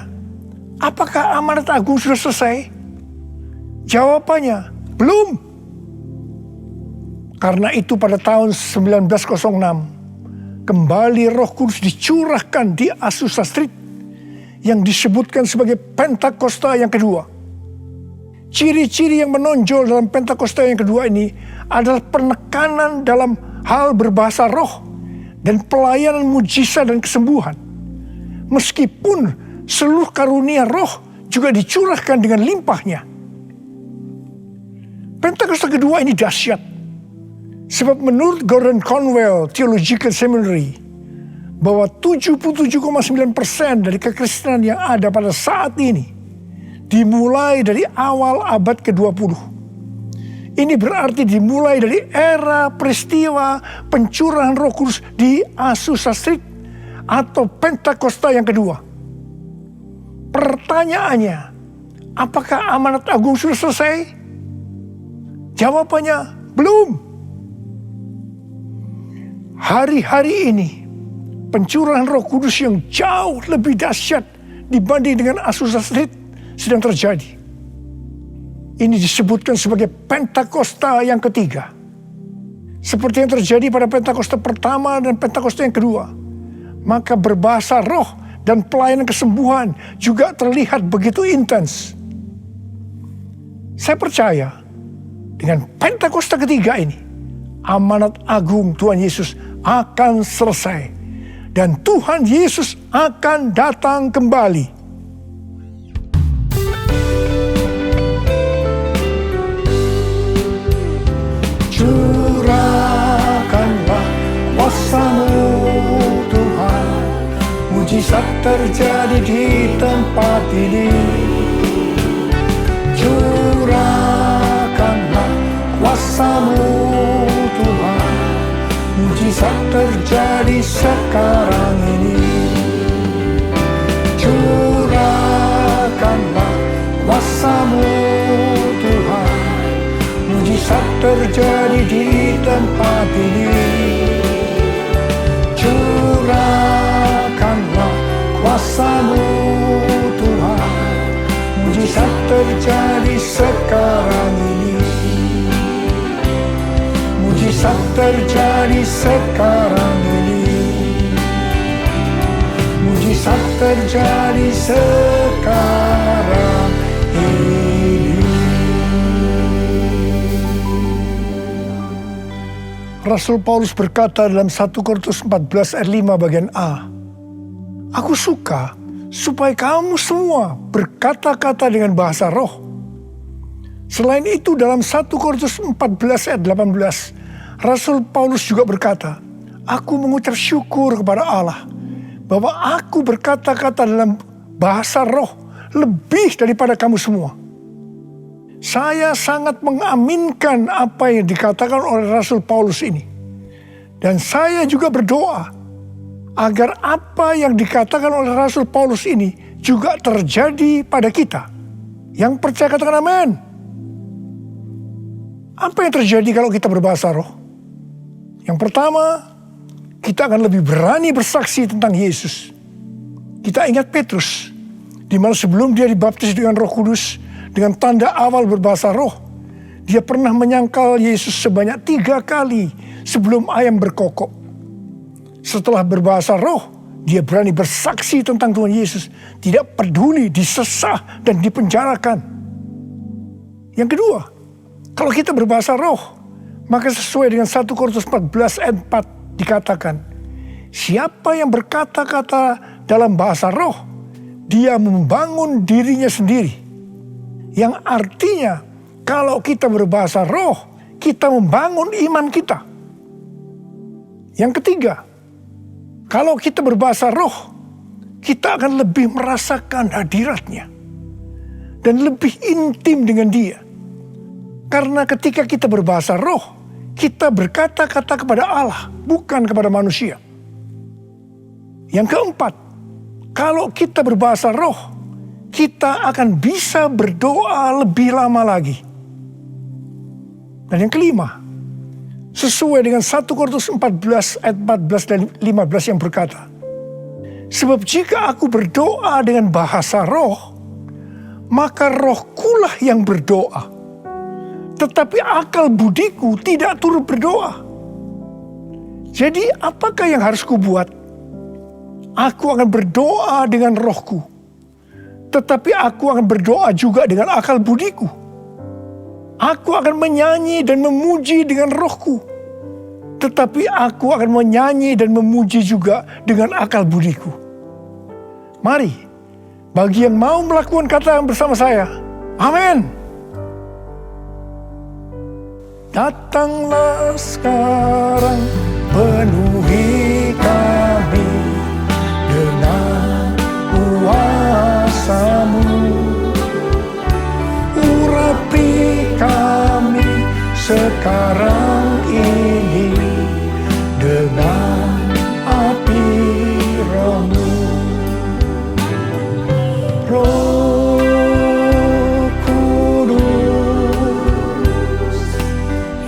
Speaker 5: apakah amanat agung sudah selesai? Jawabannya, belum. Karena itu pada tahun 1906, kembali Roh Kudus dicurahkan di Azusa Street, yang disebutkan sebagai Pentakosta yang kedua. Ciri-ciri yang menonjol dalam Pentakosta yang kedua ini adalah penekanan dalam hal berbahasa roh dan pelayanan mujizat dan kesembuhan. Meskipun seluruh karunia roh juga dicurahkan dengan limpahnya. Pentakosta kedua ini dahsyat. Sebab menurut Gordon Conwell Theological Seminary, bahwa 77,9% dari kekristenan yang ada pada saat ini dimulai dari awal abad ke-20. Ini berarti dimulai dari era peristiwa pencurahan Roh Kudus di Azusa Street atau Pentakosta yang kedua. Pertanyaannya, apakah amanat agung sudah selesai? Jawabannya, belum. Hari-hari ini pencurahan Roh Kudus yang jauh lebih dahsyat dibanding dengan Azusa Street sedang terjadi. Ini disebutkan sebagai Pentakosta yang ketiga. Seperti yang terjadi pada Pentakosta pertama dan Pentakosta yang kedua. Maka berbahasa roh dan pelayanan kesembuhan juga terlihat begitu intens. Saya percaya dengan Pentakosta ketiga ini, amanat agung Tuhan Yesus akan selesai. Dan Tuhan Yesus akan datang kembali. Curahkanlah kuasa-Mu Tuhan, mujizat terjadi di tempat ini. Curahkanlah kuasa-Mu Tuhan, mujizat terjadi sekarang ini. Curahkanlah kuasa-Mu Tuhan, mujizat terjadi di tempat ini. Curahkanlah kuasa-Mu Tuhan, mujizat terjadi sekarang ini. Mujizat terjadi sekarang ini. Mujizat terjadi sekarang ini. Rasul Paulus berkata dalam 1 Korintus 14 ayat 5 bagian A, "Aku suka supaya kamu semua berkata-kata dengan bahasa roh." Selain itu dalam 1 Korintus 14 ayat 18, Rasul Paulus juga berkata, "Aku mengucap syukur kepada Allah bahwa aku berkata-kata dalam bahasa roh lebih daripada kamu semua." Saya sangat mengaminkan apa yang dikatakan oleh Rasul Paulus ini. Dan saya juga berdoa agar apa yang dikatakan oleh Rasul Paulus ini juga terjadi pada kita. Yang percaya katakan amin. Apa yang terjadi kalau kita berbahasa roh? Yang pertama, kita akan lebih berani bersaksi tentang Yesus. Kita ingat Petrus, di mana sebelum dia dibaptis dengan Roh Kudus, dengan tanda awal berbahasa roh, dia pernah menyangkal Yesus sebanyak 3 kali sebelum ayam berkokok. Setelah berbahasa roh, dia berani bersaksi tentang Tuhan Yesus, tidak peduli disesah dan dipenjarakan. Yang kedua, kalau kita berbahasa roh, maka sesuai dengan 1 Korintus 14 ayat 4 dikatakan, siapa yang berkata-kata dalam bahasa roh, dia membangun dirinya sendiri. Yang artinya, kalau kita berbahasa roh, kita membangun iman kita. Yang ketiga, kalau kita berbahasa roh, kita akan lebih merasakan hadiratnya. Dan lebih intim dengan dia. Karena ketika kita berbahasa roh, kita berkata-kata kepada Allah, bukan kepada manusia. Yang keempat, kalau kita berbahasa roh, kita akan bisa berdoa lebih lama lagi. Dan yang kelima, sesuai dengan 1 Korintus 14 ayat 14 dan 15 yang berkata, sebab jika aku berdoa dengan bahasa roh, maka rohkulah yang berdoa. Tetapi akal budiku tidak turut berdoa. Jadi apakah yang harus kubuat? Aku akan berdoa dengan rohku. Tetapi aku akan berdoa juga dengan akal budiku. Aku akan menyanyi dan memuji dengan rohku. Tetapi aku akan menyanyi dan memuji juga dengan akal budiku. Mari, bagi yang mau melakukan kata bersama saya, amin. Datanglah sekarang, penuhi kami dengan kuasa-Mu, urapi kami sekarang ini dengan api Roh-Mu. Roh Kudus,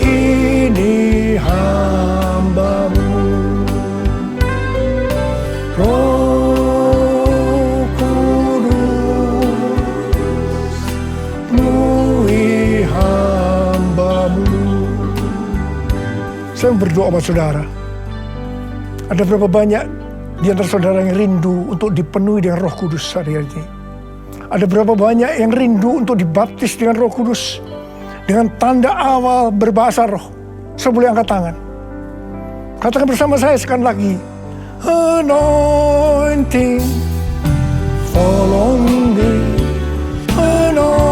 Speaker 5: ini hamba-Mu. Roh Kudus, penuhi hamba-Mu. Saya berdoa buat saudara. Ada berapa banyak di antara saudara yang rindu untuk dipenuhi dengan Roh Kudus hari ini? Ada berapa banyak yang rindu untuk dibaptis dengan Roh Kudus, dengan tanda awal berbahasa roh? Saya boleh angkat tangan. Katakan bersama saya sekali lagi. Anointing, fall on me. Anointing,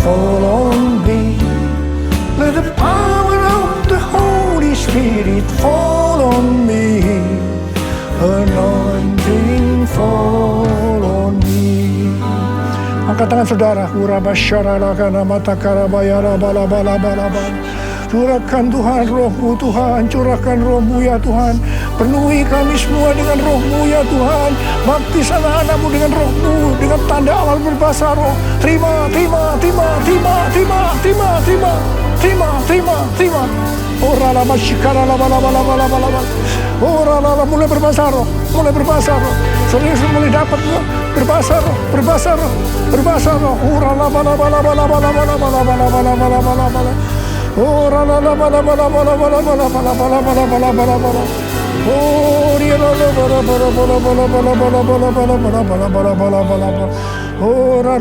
Speaker 5: fall on me. Let the power of the Holy Spirit fall on me. Anointing, fall on me. Angkat tangan saudara. Curahkan Tuhan Roh-Mu Tuhan, curahkan Roh-Mu ya Tuhan. Penuhi kami semua dengan Roh-Mu ya Tuhan. Baptis anak-anak-Mu dengan Roh-Mu, dengan tanda awal berbahasa roh. Terima. Ora la masyikara la bala. Ora la mulai berbahasa roh. Serius mulai dapat berbahasa roh. Ora la bala. Ora la bala. Oh, dia la bala. Ora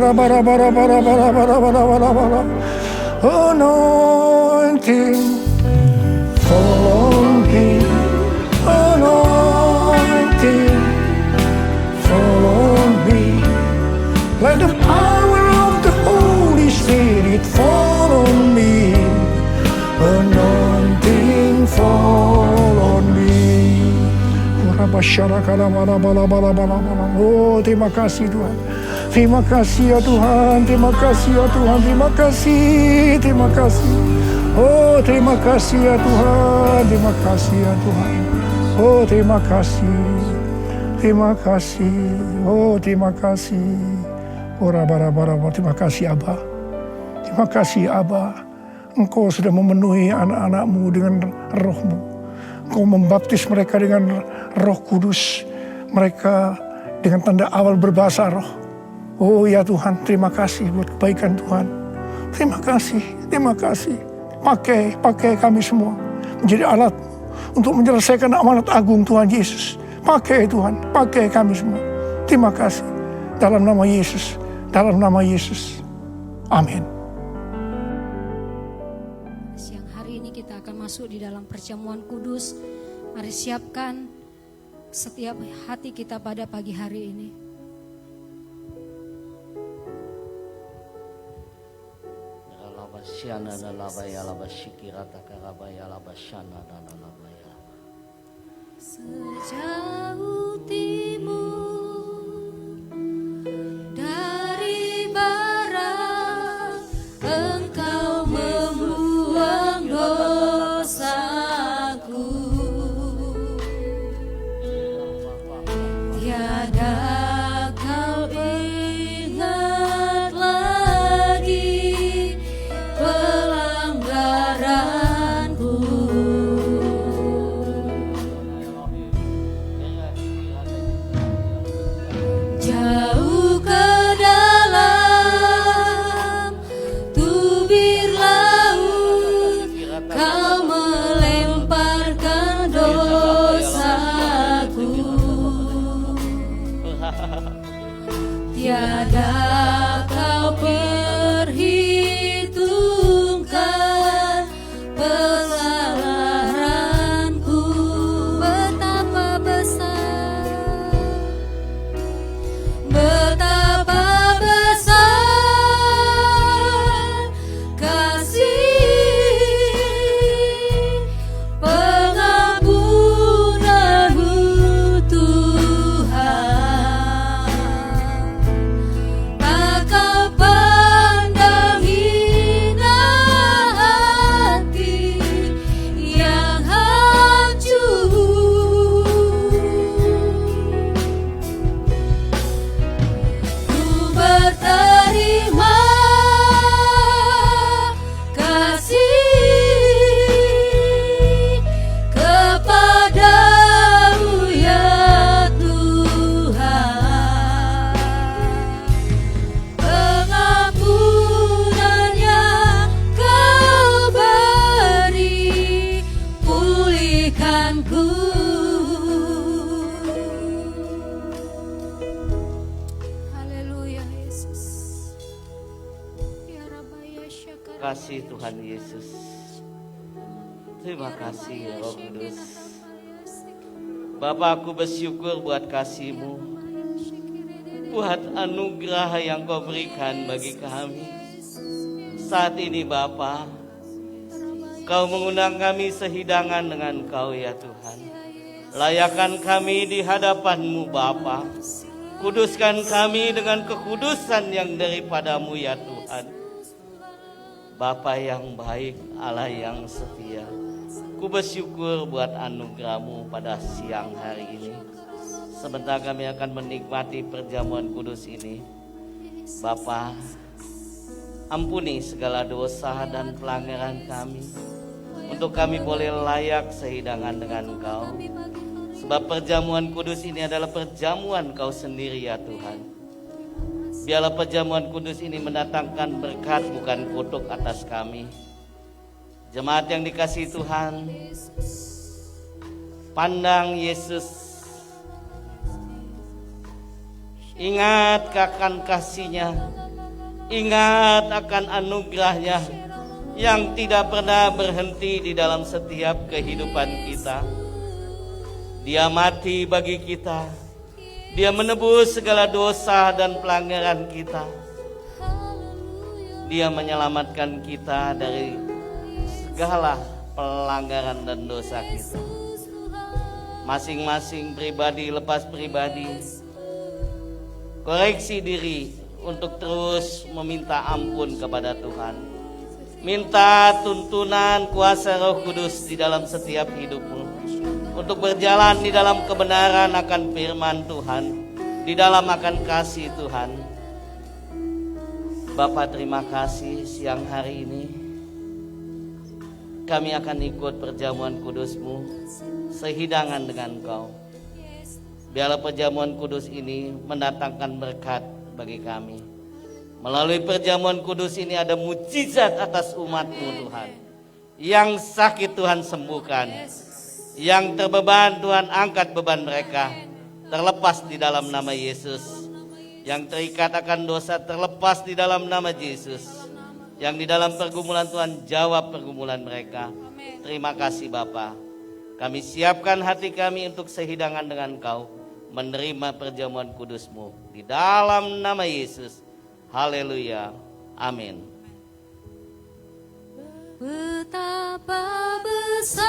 Speaker 5: la bala. Anointing, fall on me. Anointing, fall on me. Let the power of the Holy Spirit fall on me. Anointing, fall on me. Oh, terima kasih Tuhan. Terima kasih ya Tuhan, terima kasih ya Tuhan, terima kasih, terima kasih. Oh, terima kasih ya Tuhan, terima kasih ya Tuhan. Oh, terima kasih, terima kasih. Oh, terima kasih. Oh, terima kasih Abah. Terima kasih Abah. Engkau sudah memenuhi anak-anak-Mu dengan roh-Mu. Engkau membaptis mereka dengan Roh Kudus. Mereka dengan tanda awal berbahasa roh. Oh ya Tuhan, terima kasih buat kebaikan Tuhan. Terima kasih, terima kasih. Pakai kami semua menjadi alat untuk menyelesaikan amanat agung Tuhan Yesus. Pakai Tuhan, pakai kami semua. Terima kasih. Dalam nama Yesus, dalam nama Yesus. Amin.
Speaker 4: Siang hari ini kita akan masuk di dalam perjamuan kudus. Mari siapkan setiap hati kita pada pagi hari ini. Sejauh timur dari barat, Engkau membuang dosaku. Tiada kau ingat lagi pelanggaranku. Jauh ke dalam tubir laut, kau melemparkan dosaku. Tiada kau perhitungkan kesalahanku. Betapa besar, betapa besar kasih pengampunanmu Tuhan. Tak kau pandang hina hati yang hancur. Ku berterima kasih kepadamu ya Tuhan. Pengampunan yang kau beri, pulihkanku. Haleluya Yesus. Ya Rabaya Syakar.
Speaker 6: Kasih Tuhan Yesus. Terima kasih Roh Kudus. Bapa, aku bersyukur buat kasih-Mu, buat anugerah yang Kau berikan bagi kami. Saat ini Bapa, Kau mengundang kami sehidangan dengan Kau ya Tuhan. Layakan kami di hadapan-Mu Bapa. Kuduskan kami dengan kekudusan yang daripada-Mu ya Tuhan. Bapa yang baik, Allah yang setia, ku bersyukur buat anugerah-Mu pada siang hari ini. Sebentar kami akan menikmati perjamuan kudus ini. Bapa, ampuni segala dosa dan pelanggaran kami, untuk kami boleh layak sehidangan dengan Kau. Sebab perjamuan kudus ini adalah perjamuan Kau sendiri ya Tuhan. Biarlah perjamuan kudus ini mendatangkan berkat bukan kutuk atas kami. Jemaat yang dikasihi Tuhan, pandang Yesus, ingat akan kasih-Nya, ingat akan anugerah-Nya, yang tidak pernah berhenti di dalam setiap kehidupan kita. Dia mati bagi kita. Dia menebus segala dosa dan pelanggaran kita. Dia menyelamatkan kita dari segala pelanggaran dan dosa kita. Masing-masing pribadi lepas pribadi, koreksi diri untuk terus meminta ampun kepada Tuhan. Minta tuntunan kuasa Roh Kudus di dalam setiap hidupmu, untuk berjalan di dalam kebenaran akan firman Tuhan, di dalam akan kasih Tuhan. Bapa, terima kasih siang hari ini kami akan ikut perjamuan kudus-Mu, sehidangan dengan Kau. Biarlah perjamuan kudus ini mendatangkan berkat bagi kami. Melalui perjamuan kudus ini ada mujizat atas umat-Mu Tuhan. Yang sakit Tuhan sembuhkan, yang terbeban Tuhan angkat beban mereka, terlepas di dalam nama Yesus. Yang terikat akan dosa terlepas di dalam nama Yesus. Yang di dalam pergumulan Tuhan jawab pergumulan mereka. Terima kasih Bapa. Kami siapkan hati kami untuk sehidangan dengan Kau, menerima perjamuan kudus-Mu di dalam nama Yesus. Haleluya. Amin.
Speaker 4: Betapa besar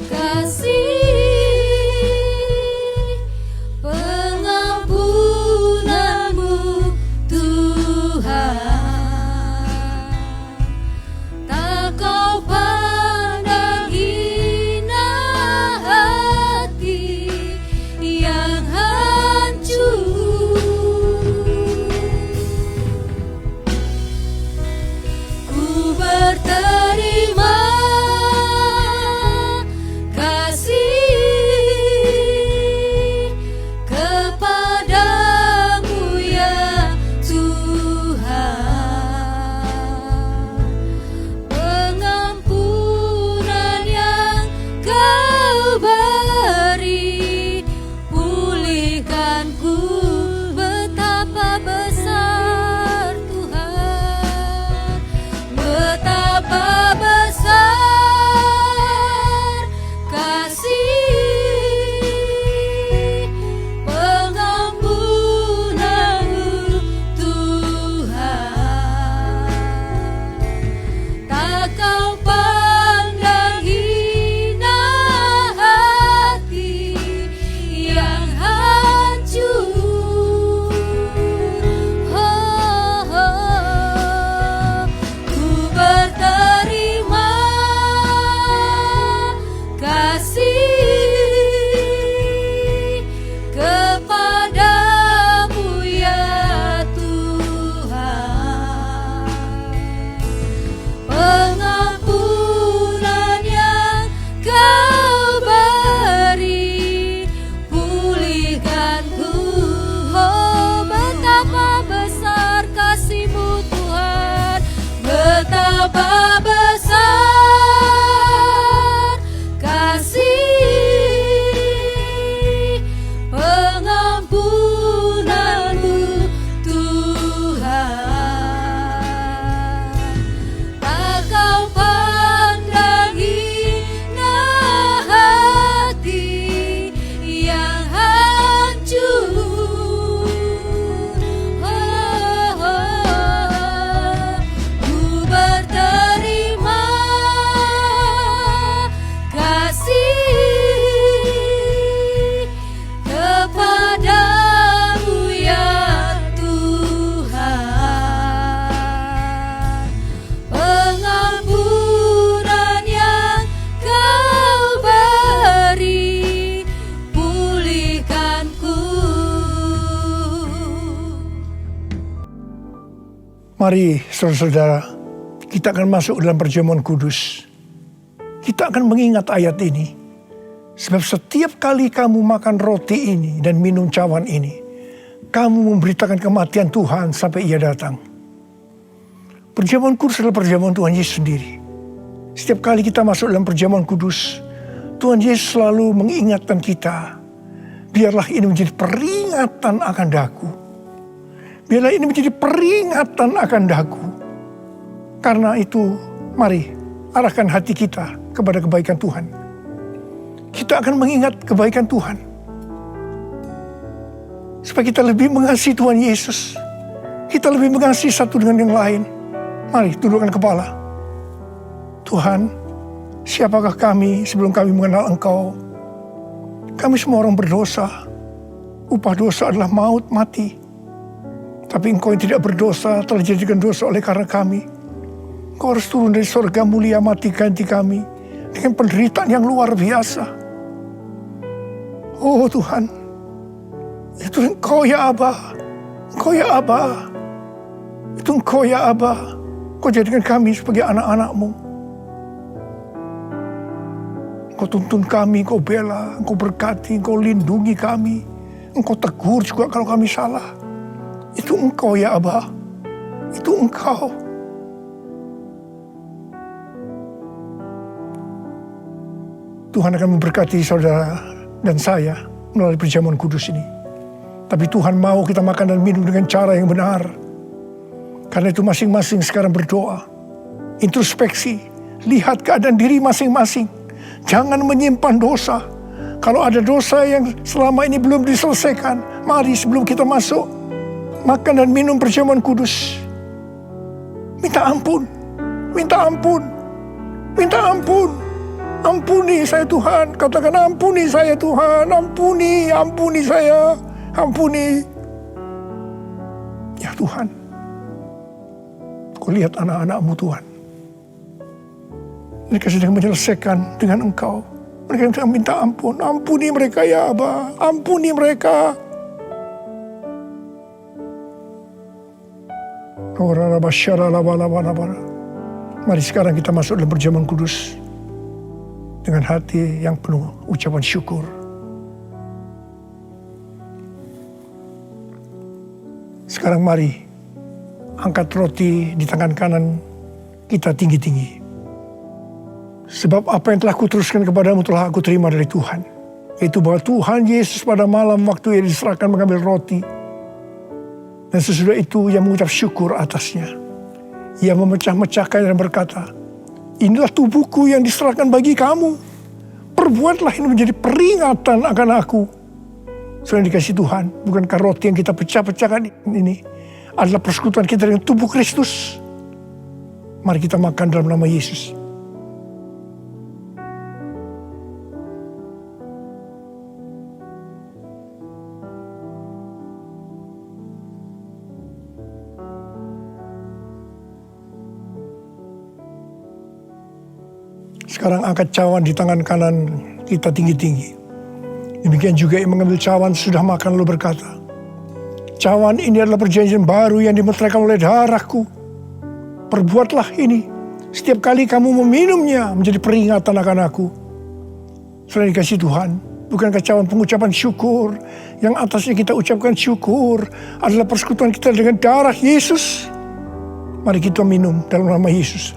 Speaker 4: kasih pengampunan-Mu Tuhan, tak Kau pandang hina hati yang hancur. Ku berterima kasih kepadamu ya Tuhan. Pengampunan yang Kau beri, pulihkanku. Betapa besar Tuhan, betapa besar kasih pengampunan-Mu Tuhan, tak Kau pandang hina hati yang hancur. Ku berterima kasih kepadamu ya Tuhan. Pengampunan yang Kau beri, pulihkanku. Oh, betapa besar kasih-Mu Tuhan, betapa besar kasih pengampunan-Mu Tuhan, tak Kau pandang hina hati yang hancur. Ku berterima kasih kepadamu ya Tuhan. Pengampunan yang Kau beri, pulihkanku.
Speaker 5: Mari saudara-saudara, kita akan masuk dalam perjamuan kudus. Kita akan mengingat ayat ini. Sebab setiap kali kamu makan roti ini dan minum cawan ini, kamu memberitakan kematian Tuhan sampai Ia datang. Perjamuan kudus adalah perjamuan Tuhan Yesus sendiri. Setiap kali kita masuk dalam perjamuan kudus, Tuhan Yesus selalu mengingatkan kita, biarlah ini menjadi peringatan akan daku. Biarlah ini menjadi peringatan akan daku. Karena itu, mari arahkan hati kita kepada kebaikan Tuhan. Kita akan mengingat kebaikan Tuhan. Supaya kita lebih mengasihi Tuhan Yesus. Kita lebih mengasihi satu dengan yang lain. Mari tundukkan kepala. Tuhan, siapakah kami sebelum kami mengenal Engkau? Kami semua orang berdosa. Upah dosa adalah maut, mati. Tapi Engkau yang tidak berdosa telah dijadikan dosa oleh karena kami. Engkau harus turun dari surga mulia, mati ganti kami dengan penderitaan yang luar biasa. Oh Tuhan, itu Engkau ya Aba. Engkau ya Aba. Itu Engkau ya Aba. Engkau jadikan kami sebagai anak-anak-Mu. Engkau tuntun kami, Engkau bela, Engkau berkati, Engkau lindungi kami. Engkau tegur juga kalau kami salah. Itu Engkau ya Aba. Itu Engkau. Tuhan akan memberkati saudara dan saya melalui perjamuan kudus ini. Tapi Tuhan mau kita makan dan minum dengan cara yang benar. Karena itu masing-masing sekarang berdoa. Introspeksi. Lihat keadaan diri masing-masing. Jangan menyimpan dosa. Kalau ada dosa yang selama ini belum diselesaikan, mari sebelum kita masuk makan dan minum perjamuan kudus, minta ampun. Minta ampun. Minta ampun. Ampuni saya Tuhan. Katakan ampuni saya Tuhan. Ampuni saya. Ampuni. Ya Tuhan. Kau lihat anak-anak-Mu Tuhan. Mereka sedang menyelesaikan dengan Engkau. Mereka sedang minta ampun. Ampuni mereka ya Aba. Ampuni mereka. Mari sekarang kita masuk dalam perjamuan kudus. Dengan hati yang penuh ucapan syukur. Sekarang mari angkat roti di tangan kanan kita tinggi-tinggi. Sebab apa yang telah kuteruskan kepadamu telah aku terima dari Tuhan. Yaitu bahwa Tuhan Yesus pada malam waktu ia diserahkan mengambil roti. Dan sesudah itu ia mengucap syukur atasnya. Ia memecah-mecahkan dan berkata, inilah tubuhku yang diserahkan bagi kamu. Perbuatlah ini menjadi peringatan akan aku. Saudara dikasih Tuhan, bukankah roti yang kita pecah-pecahkan ini adalah persekutuan kita dengan tubuh Kristus? Mari kita makan dalam nama Yesus. Sekarang angkat cawan di tangan kanan kita tinggi-tinggi. Demikian juga yang mengambil cawan sudah makan lalu berkata, cawan ini adalah perjanjian baru yang dimeteraikan oleh darahku. Perbuatlah ini setiap kali kamu meminumnya menjadi peringatan akan aku. Selain dikasih Tuhan, bukankah cawan pengucapan syukur yang atasnya kita ucapkan syukur adalah persekutuan kita dengan darah Yesus? Mari kita minum dalam nama Yesus.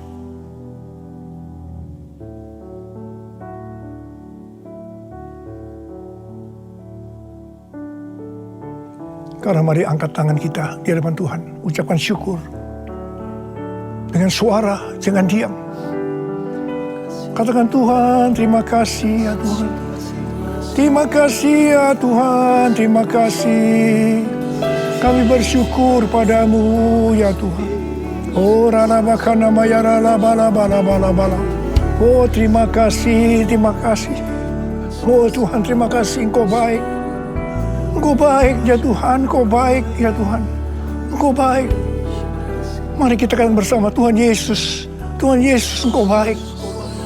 Speaker 5: Karena mari angkat tangan kita di hadapan Tuhan. Ucapkan syukur. Dengan suara, jangan diam. Katakan Tuhan, terima kasih ya Tuhan. Terima kasih ya Tuhan, terima kasih. Kami bersyukur padamu ya Tuhan. Oh ralabakana mayarala bala bala bala bala. Oh terima kasih, terima kasih. Oh Tuhan, terima kasih, Engkau baik. Engkau baik ya Tuhan, Engkau baik ya Tuhan. Engkau baik. Mari kita katakan bersama, Tuhan Yesus. Tuhan Yesus, Engkau baik.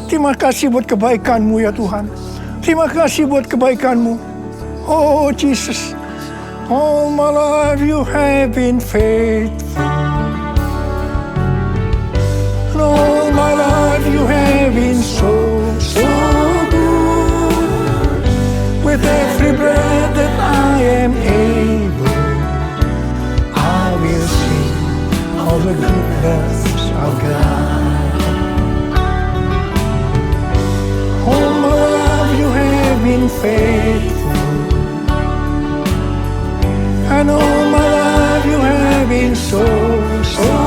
Speaker 5: Terima kasih buat kebaikan-Mu ya Tuhan. Terima kasih buat kebaikan-Mu. Oh Jesus. All my life you have been faithful. And all my life you have been so good. With every breath that I am able, I will sing all the goodness of God. All my life you have been faithful, and all my life you have been so good.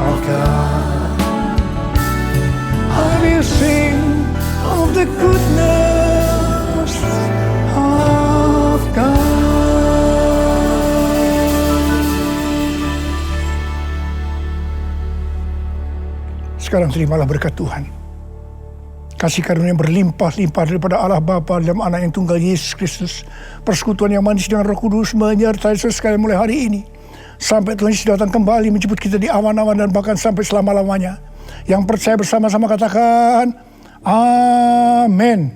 Speaker 5: of God. I will sing of the goodness of God. Sekarang terimalah berkat Tuhan. Kasih karunia berlimpah-limpah daripada Allah Bapa dalam Anak yang tunggal Yesus Kristus. Persekutuan yang manis dengan Roh Kudus menyertai saudara sekalian mulai hari ini. Sampai Tuhan Yesus datang kembali menjemput kita di awan-awan dan bahkan sampai selama-lamanya. Yang percaya bersama-sama katakan, Amin.